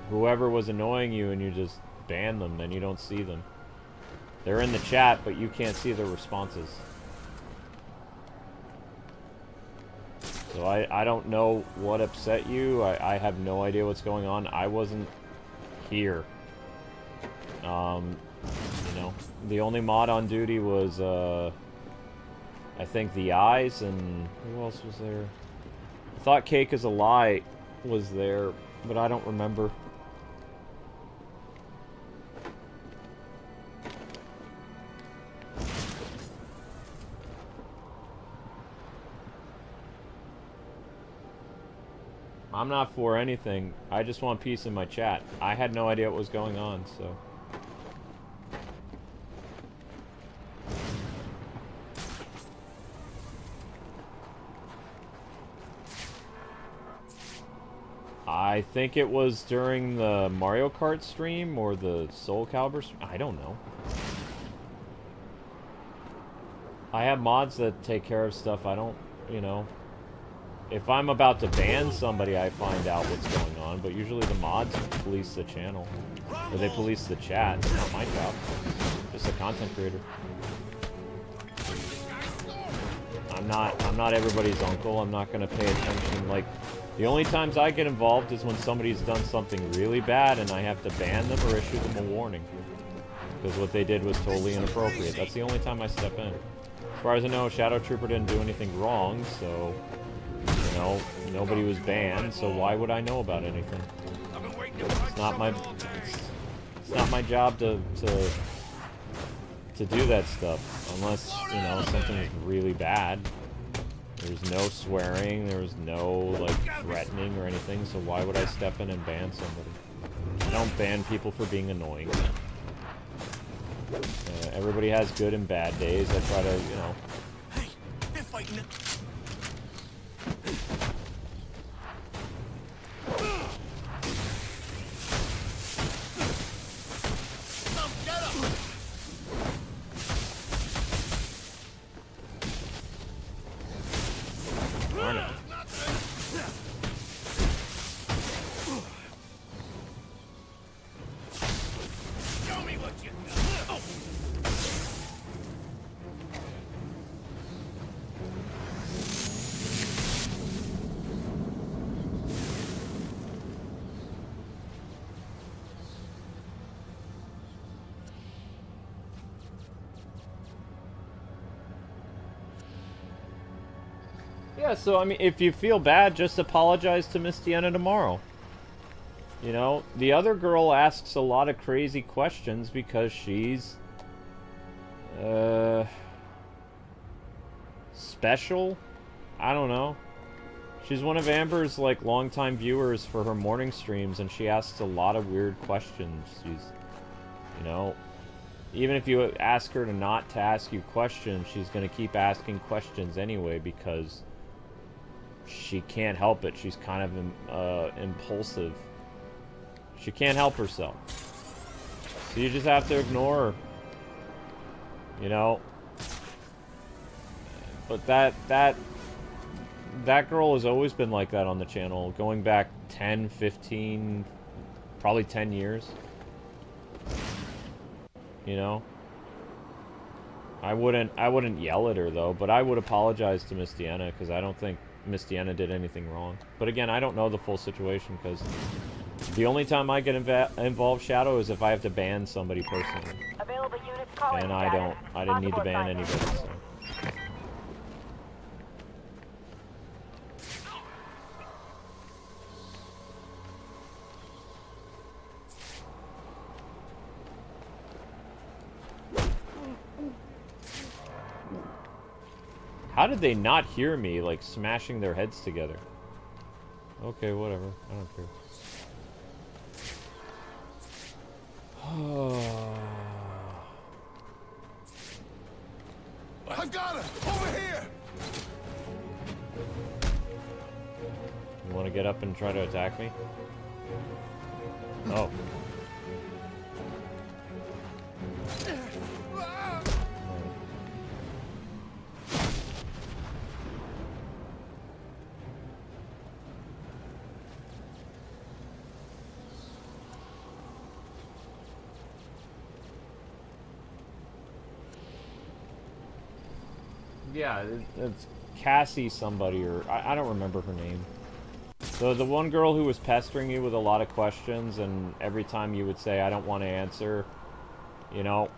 whoever was annoying you and you just ban them, then you don't see them. They're in the chat, but you can't see their responses. So I don't know what upset you. I have no idea what's going on. I wasn't here. You know, the only mod on duty was, I think the Eyes, and who else was there? I thought Cake is a Lie was there, but I don't remember. I'm not for anything. I just want peace in my chat. I had no idea what was going on, so... I think it was during the Mario Kart stream or the Soul Calibur stream. I don't know. I have mods that take care of stuff. I don't, you know... If I'm about to ban somebody, I find out what's going on, but usually the mods police the channel. Or they police the chat. It's not my job. Just a content creator. I'm not everybody's uncle. I'm not gonna pay attention. Like, the only times I get involved is when somebody's done something really bad and I have to ban them or issue them a warning. Because what they did was totally inappropriate. That's the only time I step in. As far as I know, Shadow Trooper didn't do anything wrong, so... You know, nobody was banned, so why would I know about anything? It's not my job to do that stuff, unless, you know, something is really bad. There's no swearing, there's no, like, threatening or anything, so why would I step in and ban somebody? I don't ban people for being annoying. Everybody has good and bad days. I try to, you know... Hey, they're fighting it. Yeah, so, I mean, if you feel bad, just apologize to Miss Deanna tomorrow. You know, the other girl asks a lot of crazy questions because she's... special? I don't know. She's one of Amber's, like, longtime viewers for her morning streams, and she asks a lot of weird questions. She's, you know... Even if you ask her not to ask you questions, she's gonna keep asking questions anyway because... she can't help it. She's kind of impulsive. She can't help herself. So you just have to ignore her. You know? But that girl has always been like that on the channel, going back 10, 15, probably 10 years. You know? I wouldn't yell at her though, but I would apologize to Miss Deanna because I don't think Miss Deanna did anything wrong. But again, I don't know the full situation because the only time I get involved, Shadow, is if I have to ban somebody personally. Available units calling. And I didn't need to ban anybody, so. How did they not hear me, like, smashing their heads together? Okay, whatever. I don't care. I've got her! Over here! You want to get up and try to attack me? Oh. Yeah, it's Cassie somebody, or I don't remember her name. So the one girl who was pestering you with a lot of questions, and every time you would say, I don't want to answer, you know,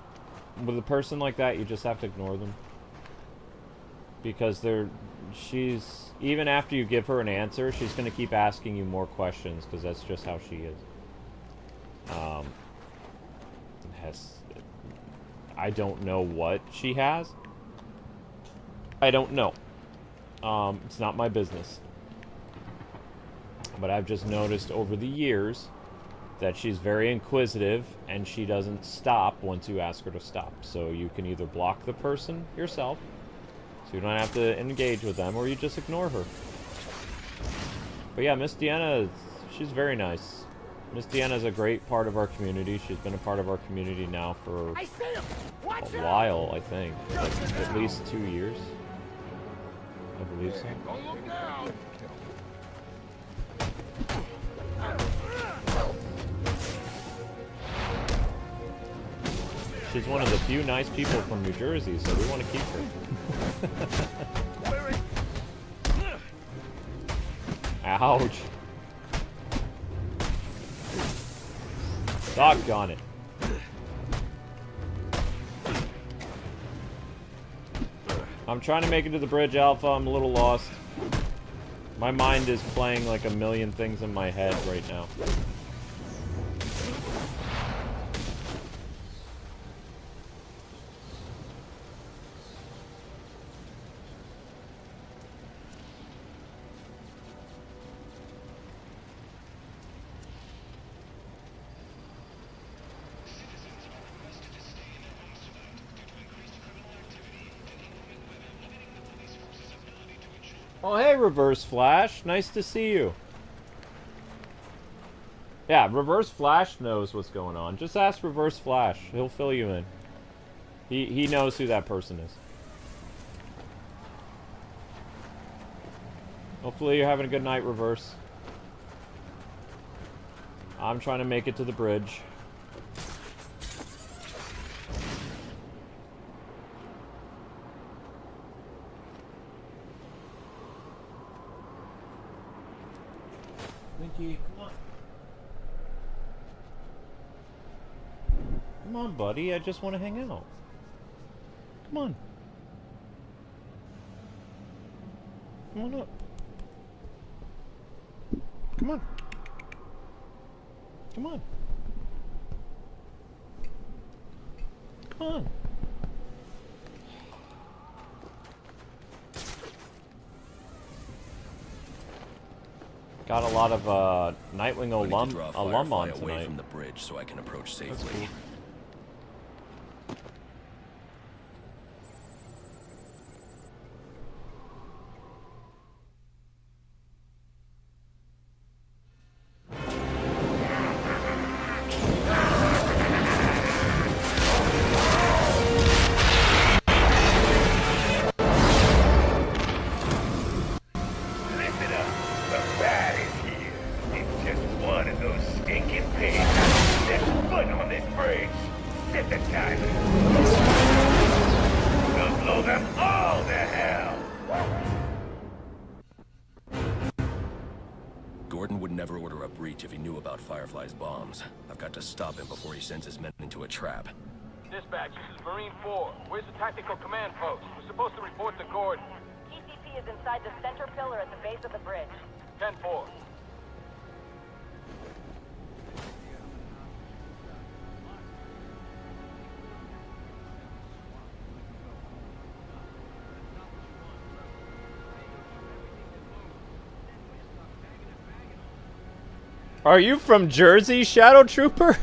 with a person like that, you just have to ignore them. Because she's, even after you give her an answer, she's going to keep asking you more questions, because that's just how she is. I don't know what she has. I don't know. It's not my business. But I've just noticed over the years that she's very inquisitive and she doesn't stop once you ask her to stop. So you can either block the person yourself, so you don't have to engage with them, or you just ignore her. But yeah, Miss Deanna, she's very nice. Miss Deanna is a great part of our community. She's been a part of our community now for a while, I think. Like at least 2 years. I believe so. Don't look down. She's one of the few nice people from New Jersey, so we want to keep her. Ouch. Doggone it. I'm trying to make it to the bridge, Alpha. I'm a little lost. My mind is playing like a million things in my head right now. Oh, hey, Reverse Flash. Nice to see you. Yeah, Reverse Flash knows what's going on. Just ask Reverse Flash. He'll fill you in. He knows who that person is. Hopefully you're having a good night, Reverse. I'm trying to make it to the bridge. Winky, come on. Come on, buddy. I just want to hang out. Come on. Come on up. Come on. Come on. Come on. Got a lot of Nightwing alum on tonight. Away from the bridge so I can approach safely. Firefly's bombs. I've got to stop him before he sends his men into a trap. Dispatch, this is Marine 4. Where's the tactical command post? We're supposed to report to Gordon. TCP is inside the center pillar at the base of the bridge. 10-4. Are you from Jersey, Shadow Trooper?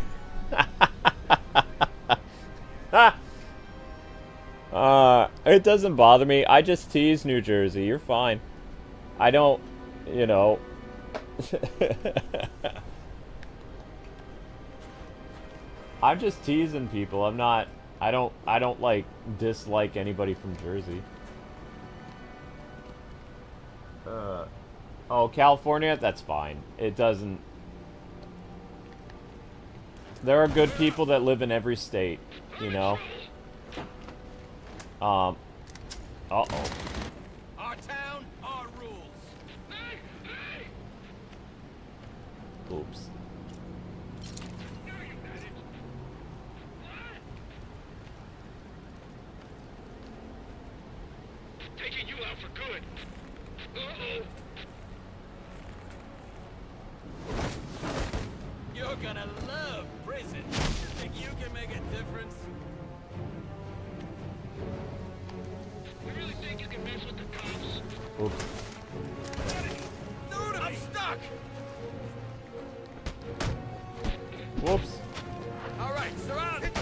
It doesn't bother me. I just tease New Jersey. You're fine. I don't, you know. I'm just teasing people. I'm not. I don't like dislike anybody from Jersey. Oh, California? That's fine. It doesn't. There are good people that live in every state, you know? Uh-oh. Our town, our rules. Oops. Taking you out for good. Uh-oh. You're gonna love prison. Think you can make a difference? You really think you can mess with the cops? Oops. Dude, I'm stuck! Whoops. All right, surround it.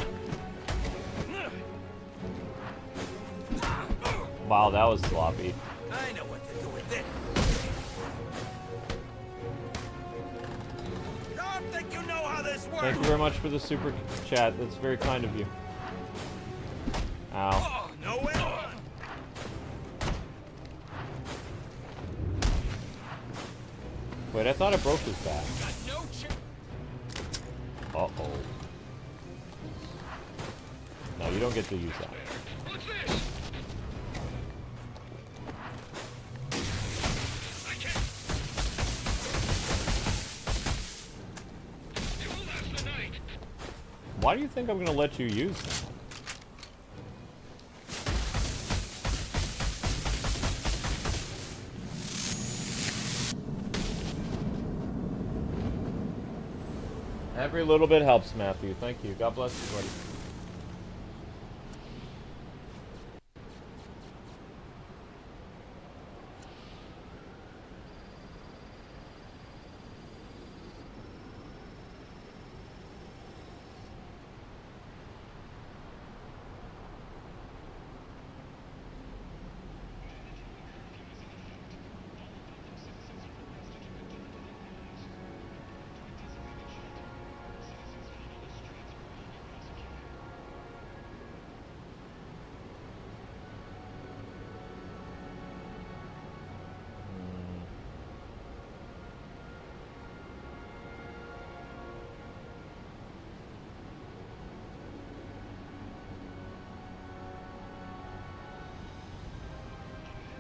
Wow, that was sloppy. I know what to do with it. Don't think you know how this works. Thank you very much for the super chat. That's very kind of you. Ow. Oh, nowhere to run. Wait, I thought I broke his back. Got no chance. Uh-oh. No, you don't get to use that. What's this? I can't. It will last the night. Why do you think I'm going to let you use that? Every little bit helps, Matthew. Thank you. God bless you, buddy.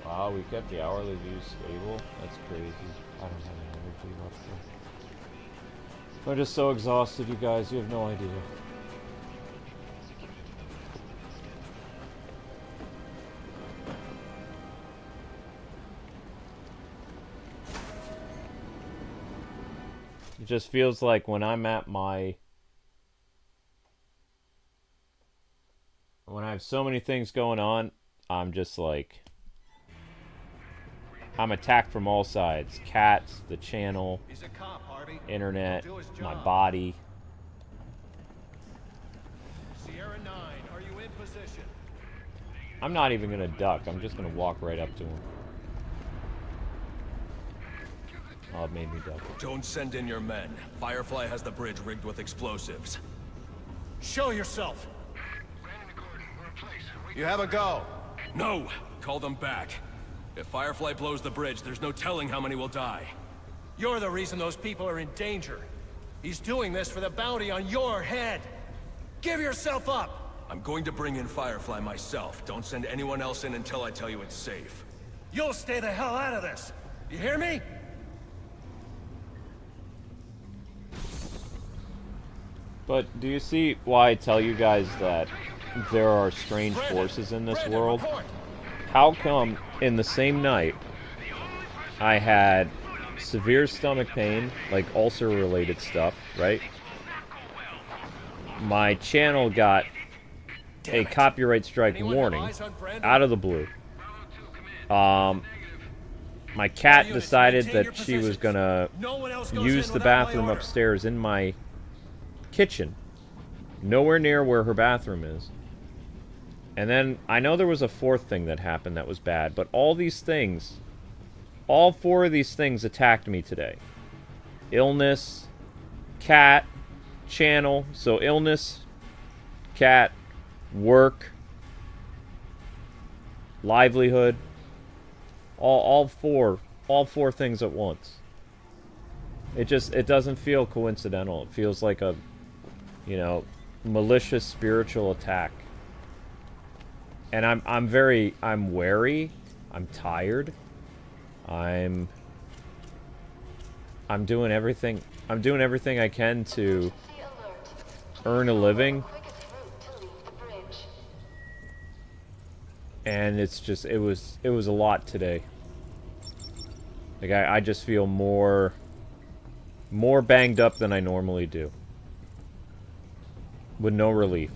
Wow, we kept the hourly views stable. That's crazy. I don't have any energy left. I'm just so exhausted, you guys. You have no idea. It just feels like when I'm at my... When I have so many things going on, I'm just like... I'm attacked from all sides. Cats, the channel, internet, my body. Sierra 9, are you in position? I'm not even gonna duck. I'm just gonna walk right up to him. Oh, it made me duck. Don't send in your men. Firefly has the bridge rigged with explosives. Show yourself. You have a go. No! Call them back. If Firefly blows the bridge, there's no telling how many will die. You're the reason those people are in danger. He's doing this for the bounty on your head. Give yourself up! I'm going to bring in Firefly myself. Don't send anyone else in until I tell you it's safe. You'll stay the hell out of this. You hear me? But do you see why I tell you guys that there are strange forces in this world? How come in the same night I had severe stomach pain, like ulcer-related stuff, right? My channel got a copyright strike warning out of the blue. My cat decided that she was gonna use the bathroom upstairs in my kitchen, nowhere near where her bathroom is. And then, I know there was a fourth thing that happened that was bad, but all these things, all four of these things attacked me today. Illness, cat, channel, so illness, cat, work, livelihood, all four things at once. It doesn't feel coincidental. It feels like a, you know, malicious spiritual attack. And I'm wary, I'm tired, I'm doing everything I can to earn a living. And it's just, it was a lot today. Like I just feel more banged up than I normally do. With no relief.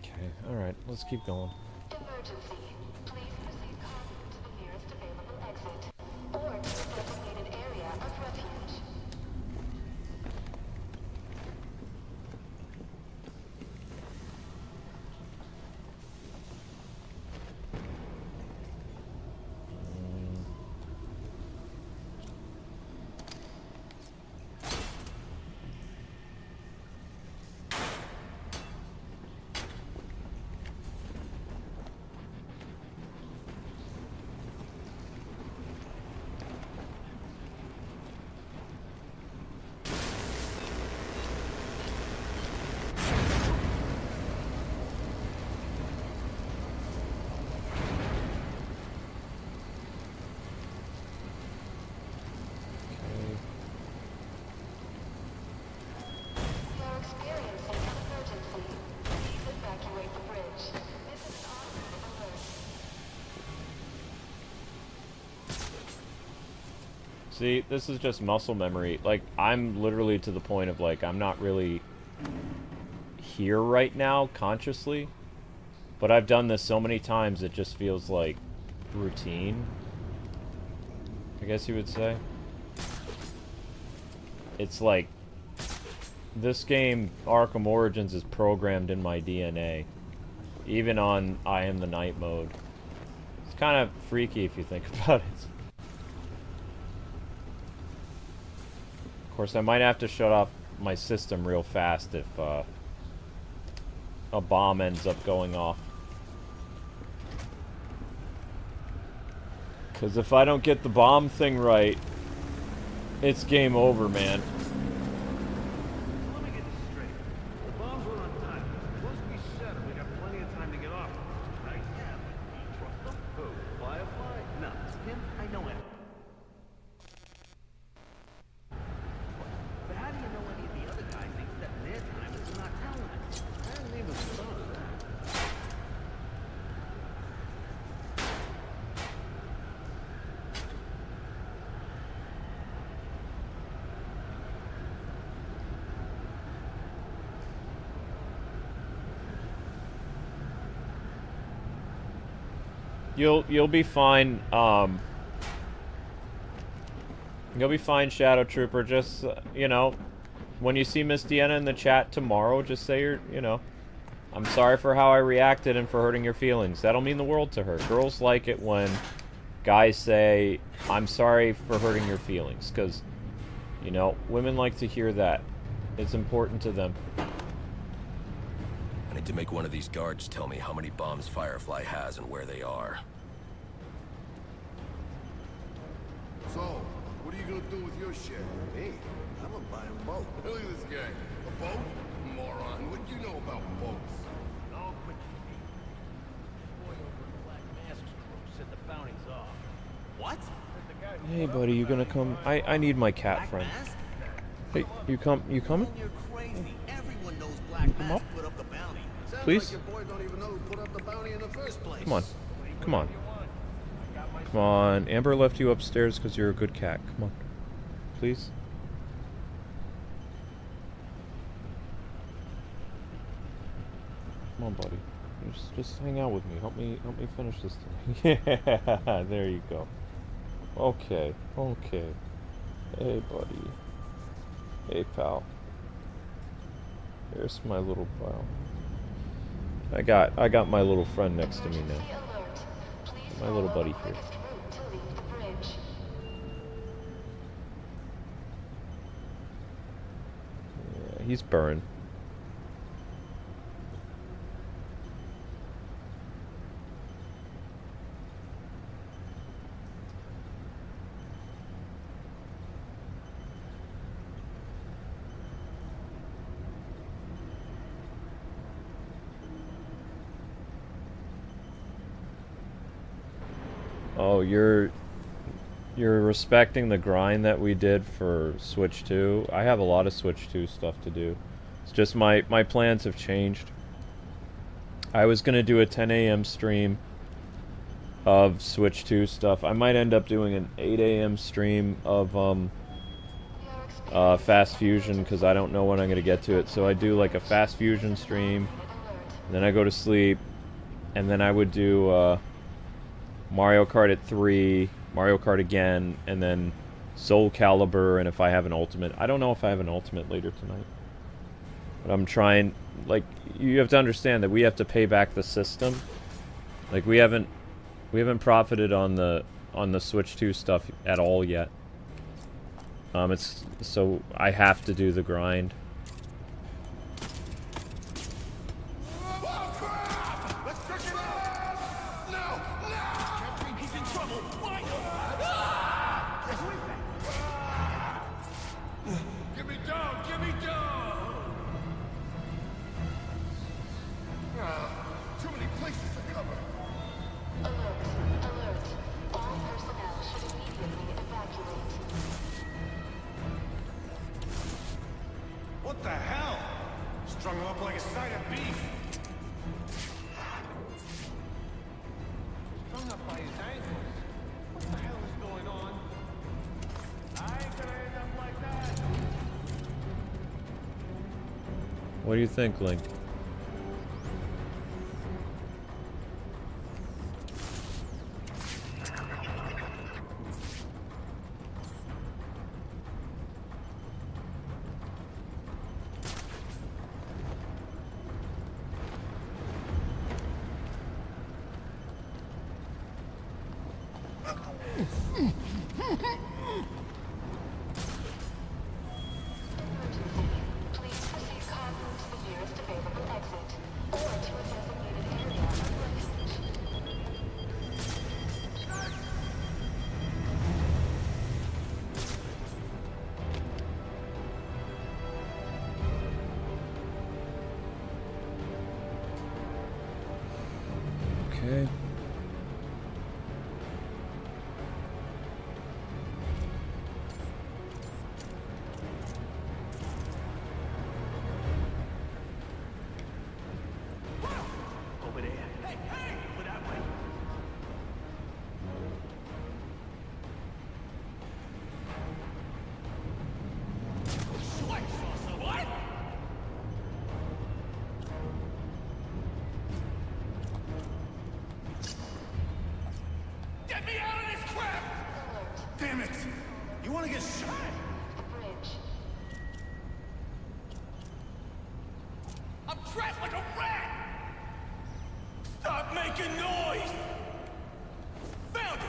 Okay, alright, let's keep going. Emergency. Please proceed calmly to the nearest available exit, or to the designated area of refuge. See, this is just muscle memory. Like, I'm literally to the point of, like, I'm not really here right now, consciously. But I've done this so many times, it just feels like routine, I guess you would say. It's like, this game, Arkham Origins, is programmed in my DNA. Even on I Am the Night mode. It's kind of freaky if you think about it. Of course, I might have to shut off my system real fast if a bomb ends up going off. Because if I don't get the bomb thing right, it's game over, man. Let me get this straight. The bombs were on time. Once we set them, we got plenty of time to get off them, right? Yeah, but you trust them? Who? Firefly? No. Him? I know him. But how do you know any of the other guys ain't stepping their time if they're not telling us? I haven't even thought of that. You'll be fine. You'll be fine, Shadow Trooper. Just you know, when you see Miss Deanna in the chat tomorrow, just say I'm sorry for how I reacted and for hurting your feelings. That'll mean the world to her. Girls like it when guys say, I'm sorry for hurting your feelings, because women like to hear that. It's important to them. I need to make one of these guards tell me how many bombs Firefly has and where they are. So, what are you gonna do with your shit? Hey, I'm gonna buy a boat. Look at this guy. A boat? Moron. What do you know about boats? No, quick. Boy over in the Black Mask's crew said the bounty's off. What? Hey, buddy, you gonna come? I need my cat friend. Hey, you coming? You're crazy. Everyone knows Black Mask put up the bounty. Sounds Please? like your boy don't even know who put up the bounty in the first place. Come on. Come on. Come on. Amber left you upstairs because you're a good cat. Come on. Please? Come on, buddy. Just hang out with me. Help me finish this thing. Yeah, there you go. Okay. Okay. Hey, buddy. Hey, pal. Here's my little pal. I got my little friend next to me now. My little buddy here. Yeah, he's burned. Oh, you're respecting the grind that we did for Switch 2. I have a lot of Switch 2 stuff to do. It's just my plans have changed. I was gonna do a 10 a.m. stream of Switch 2 stuff. I might end up doing an 8 a.m. stream of Fast Fusion because I don't know when I'm gonna get to it. So I do like a Fast Fusion stream, and then I go to sleep, and then I would do Mario Kart at 3, Mario Kart again, and then Soul Calibur, and if I have an Ultimate. I don't know if I have an Ultimate later tonight. But I'm trying, like, you have to understand that we have to pay back the system. Like, we haven't profited on the Switch 2 stuff at all yet. So I have to do the grind. What the hell? Strung him up like a side of beef. Strung up What do you think, Link? Please proceed calmly to the nearest available exit or to a designated area of refuge. Okay. Over there. Hey, hey! Over that way. What? Get me out of this crap! Damn it! You want to get shot? Bridge. I'm trapped like a rat! Stop making noise! Found it!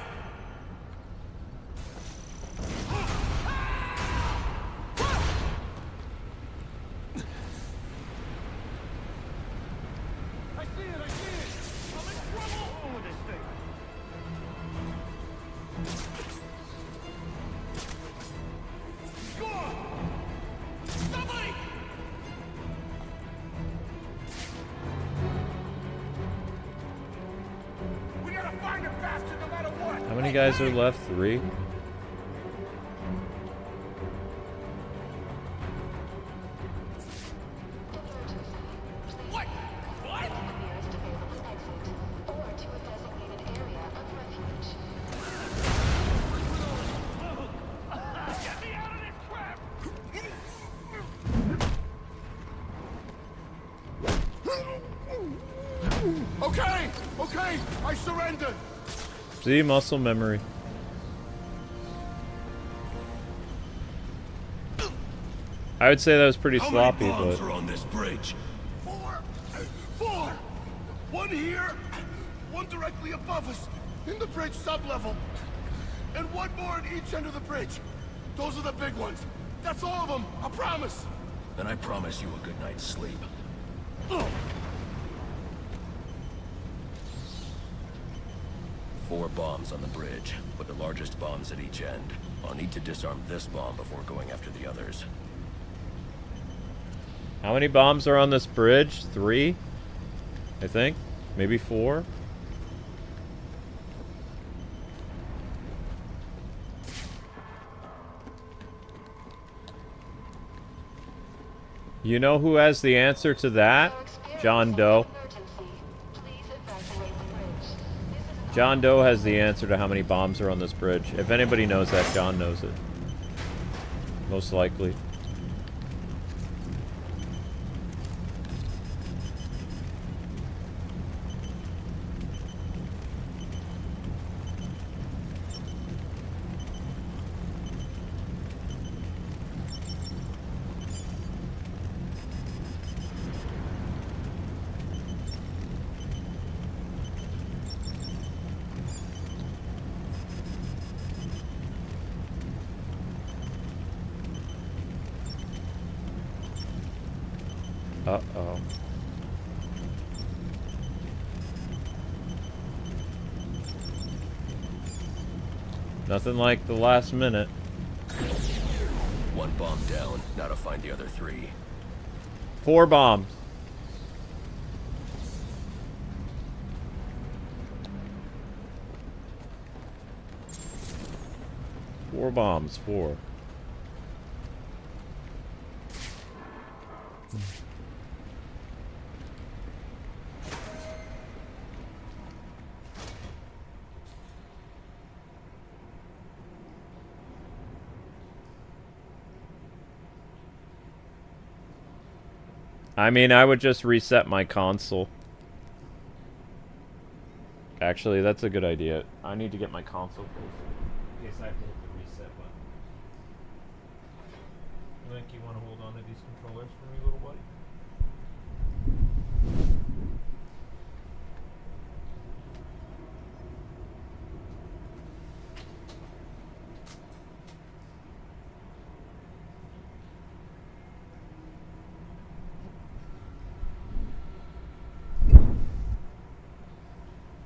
I see it! I see it! I'm in trouble! With this thing. Go on! Somebody! We gotta find the bastard no matter what! How many guys are left? 3? What? What? The nearest available exit or to a designated area of refuge. Get me out of this trap! Okay, okay, I surrender. See, muscle memory. I would say that was pretty How sloppy, many bombs but are on this bridge? 4. 4. One here, one directly above us, in the bridge sublevel, and one more at each end of the bridge. Those are the big ones. That's all of them, I promise. Then I promise you a good night's sleep. Ugh. 4 bombs on the bridge, with the largest bombs at each end. I'll need to disarm this bomb before going after the others. how many bombs are on this bridge? 3? I think? Maybe 4? You know who has the answer to that? John Doe. John Doe has the answer to how many bombs are on this bridge. If anybody knows that, John knows it. Most likely. Uh-oh. Nothing like the last minute. 1 bomb down, now to find the other 3. 4 bombs. Four bombs, 4. I mean, I would just reset my console. Actually, that's a good idea. I need to get my console closer. In case I have to hit the reset button. Link, you want to hold on to these controllers for me, little buddy?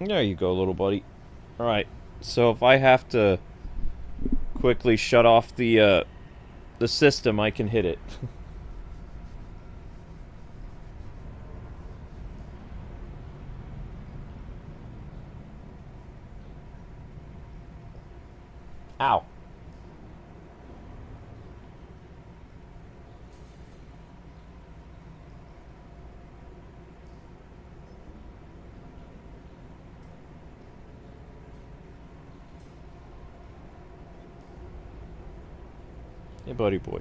There you go, little buddy. Alright, so if I have to quickly shut off the system, I can hit it. Ow. Hey, buddy boy.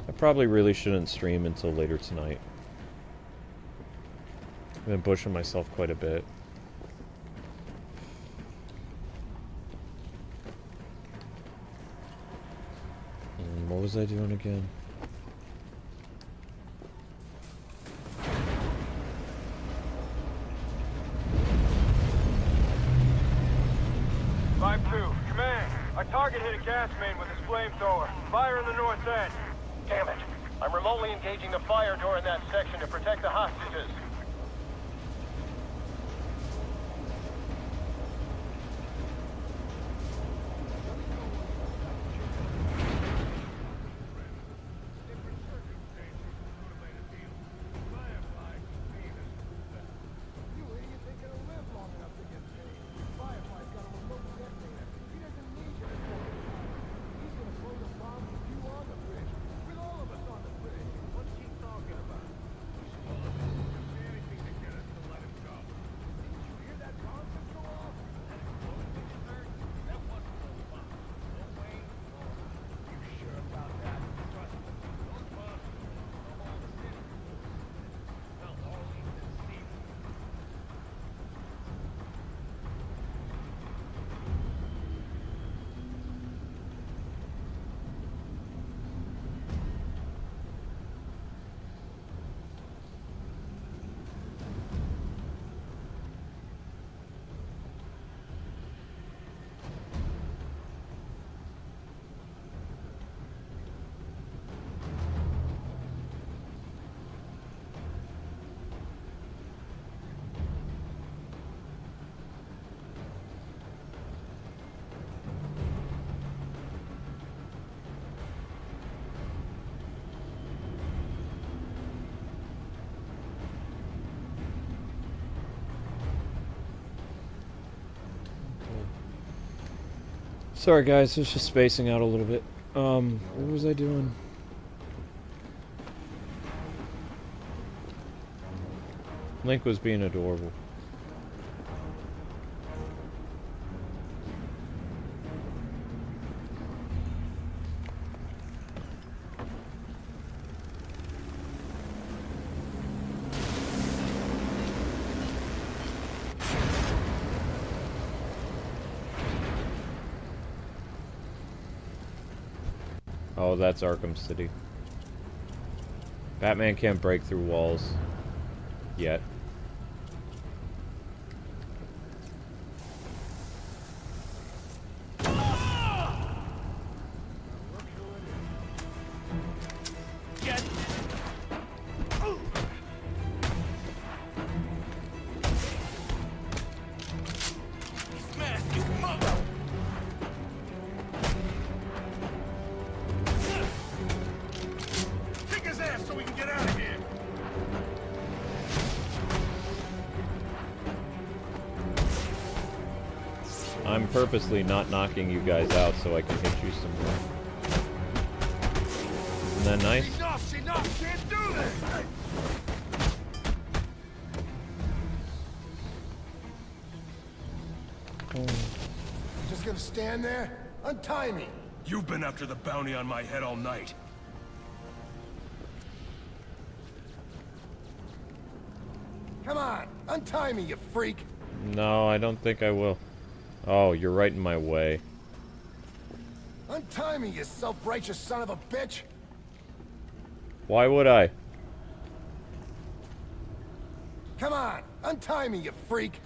I probably really shouldn't stream until later tonight. I've been pushing myself quite a bit. What was I doing again? Our target hit a gas main with his flamethrower. Fire in the north end. Damn it. I'm remotely engaging the fire door in that section to protect the hostages. Sorry guys, I was just spacing out a little bit. What was I doing? Link was being adorable. Oh, that's Arkham City. Batman can't break through walls. Yet. I'm purposely not knocking you guys out so I can hit you some more. Isn't that nice? Enough, can't do this! Just gonna stand there? Untie me! You've been after the bounty on my head all night. Come on, untie me, you freak! No, I don't think I will. Oh, you're right in my way. Untie me, you self-righteous son of a bitch! Why would I? Come on, untie me, you freak!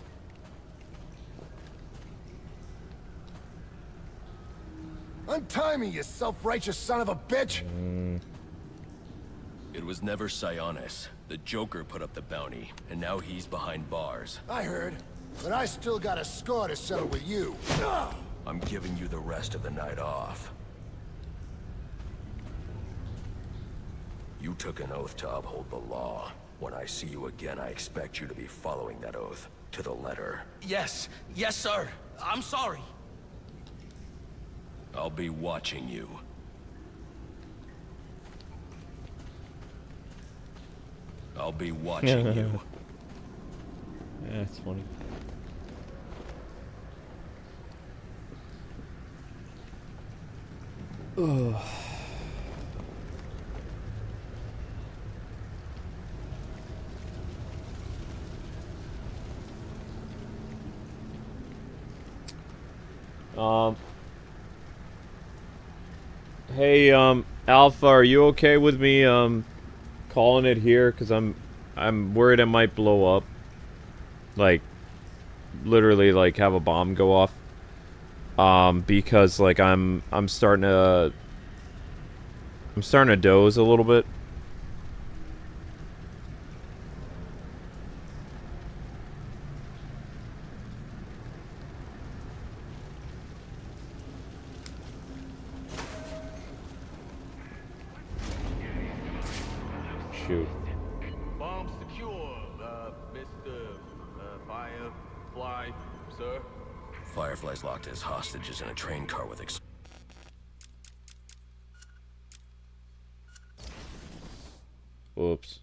Untie me, you self-righteous son of a bitch! It was never Sionis. The Joker put up the bounty, and now he's behind bars. I heard, but I still got a score to settle with you. I'm giving you the rest of the night off. You took an oath to uphold the law. When I see you again, I expect you to be following that oath to the letter. Yes. Yes, sir. I'm sorry. I'll be watching you. I'll be watching you. Yeah, it's funny. Ugh. Hey, Alpha, are you okay with me, calling it here? Cause I'm worried it might blow up. Like, literally, like, have a bomb go off. Because, like, I'm starting to doze a little bit. Shoot. Bomb secure, Mr. Firefly, sir. Firefly's locked as hostages in a train car with Whoops.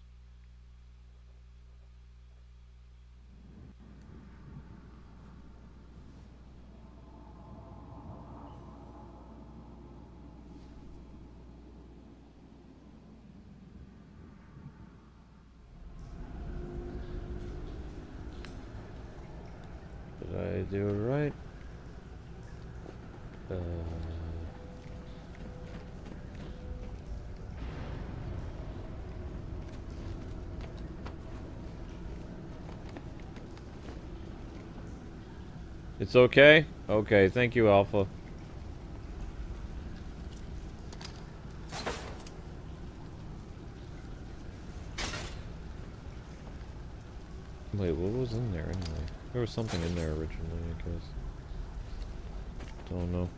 Did I do it right? It's okay? Okay, thank you, Alpha. Wait, what was in there anyway? There was something in there originally, I guess. Don't know.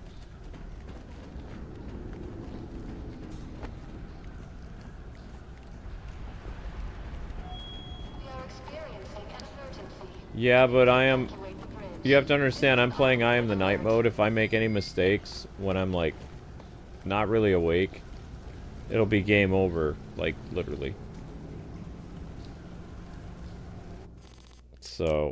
Yeah, but I am... You have to understand, I'm playing I Am the Night mode. If I make any mistakes when I'm, like, not really awake, it'll be game over, like, literally. So...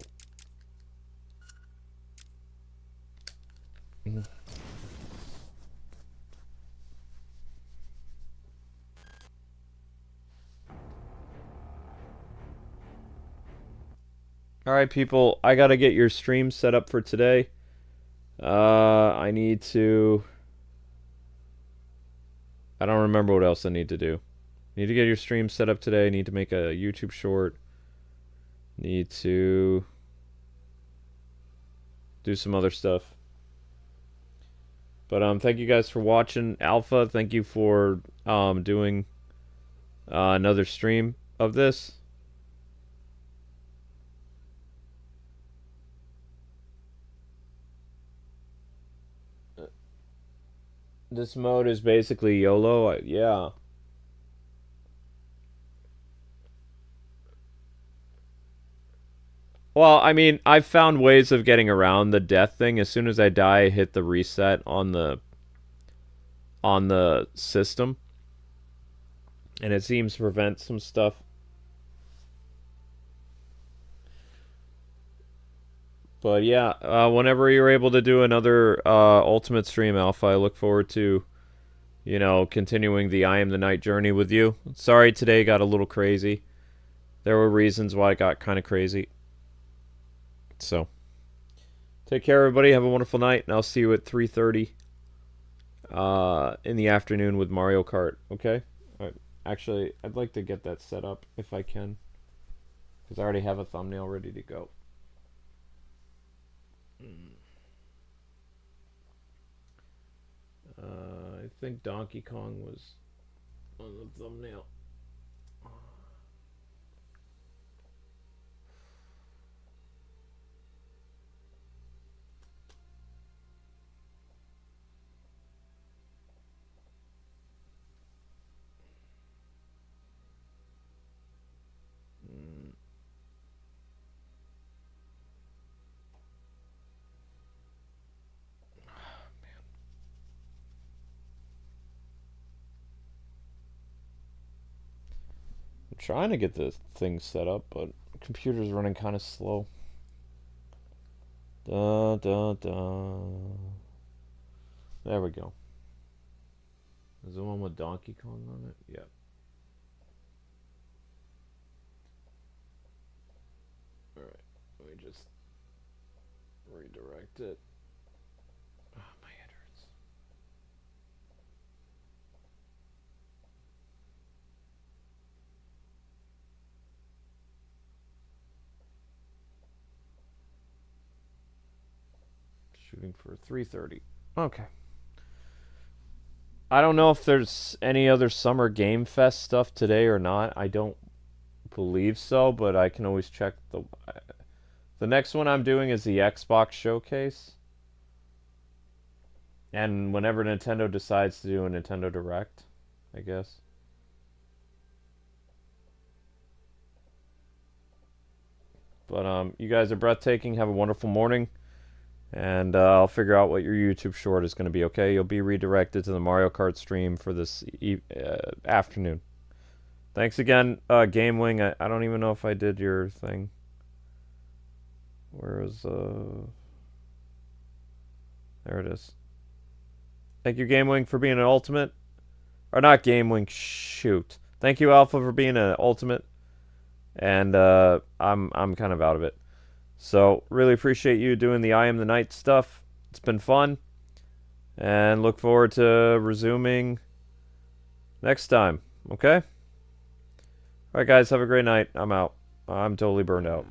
Alright, people, I gotta get your stream set up for today. I need to... I don't remember what else I need to do. Need to get your stream set up today. Need to make a YouTube short. Need to... do some other stuff. But, thank you guys for watching. Alpha, thank you for, doing, another stream of this. This mode is basically YOLO, yeah. Well, I mean, I've found ways of getting around the death thing. As soon as I die, I hit the reset on the system. And it seems to prevent some stuff. But yeah, whenever you're able to do another Ultimate stream, Alpha, I look forward to, you know, continuing the I Am the Night journey with you. Sorry today got a little crazy. There were reasons why it got kind of crazy. So, take care, everybody. Have a wonderful night, and I'll see you at 3:30 in the afternoon with Mario Kart, okay? All right. Actually, I'd like to get that set up if I can, because I already have a thumbnail ready to go. I think Donkey Kong was on the thumbnail. Trying to get this thing set up, but the computer's running kind of slow. Da da da. There we go. Is the one with Donkey Kong on it? Yep. Alright, let me just redirect it. Oh, my head hurts. Shooting for 3:30. Okay. I don't know if there's any other Summer Game Fest stuff today or not. I don't believe so, but I can always check the next one I'm doing is the Xbox Showcase. And whenever Nintendo decides to do a Nintendo Direct, I guess. But you guys are breathtaking. Have a wonderful morning. And I'll figure out what your YouTube short is going to be, okay? You'll be redirected to the Mario Kart stream for this afternoon. Thanks again, Game Wing. I don't even know if I did your thing. Where is... There it is. Thank you, Game Wing, for being an ultimate. Or not Game Wing, shoot. Thank you, Alpha, for being an ultimate. And I'm kind of out of it. So, really appreciate you doing the I Am the Night stuff. It's been fun. And look forward to resuming next time. Okay? Alright, guys. Have a great night. I'm out. I'm totally burned out.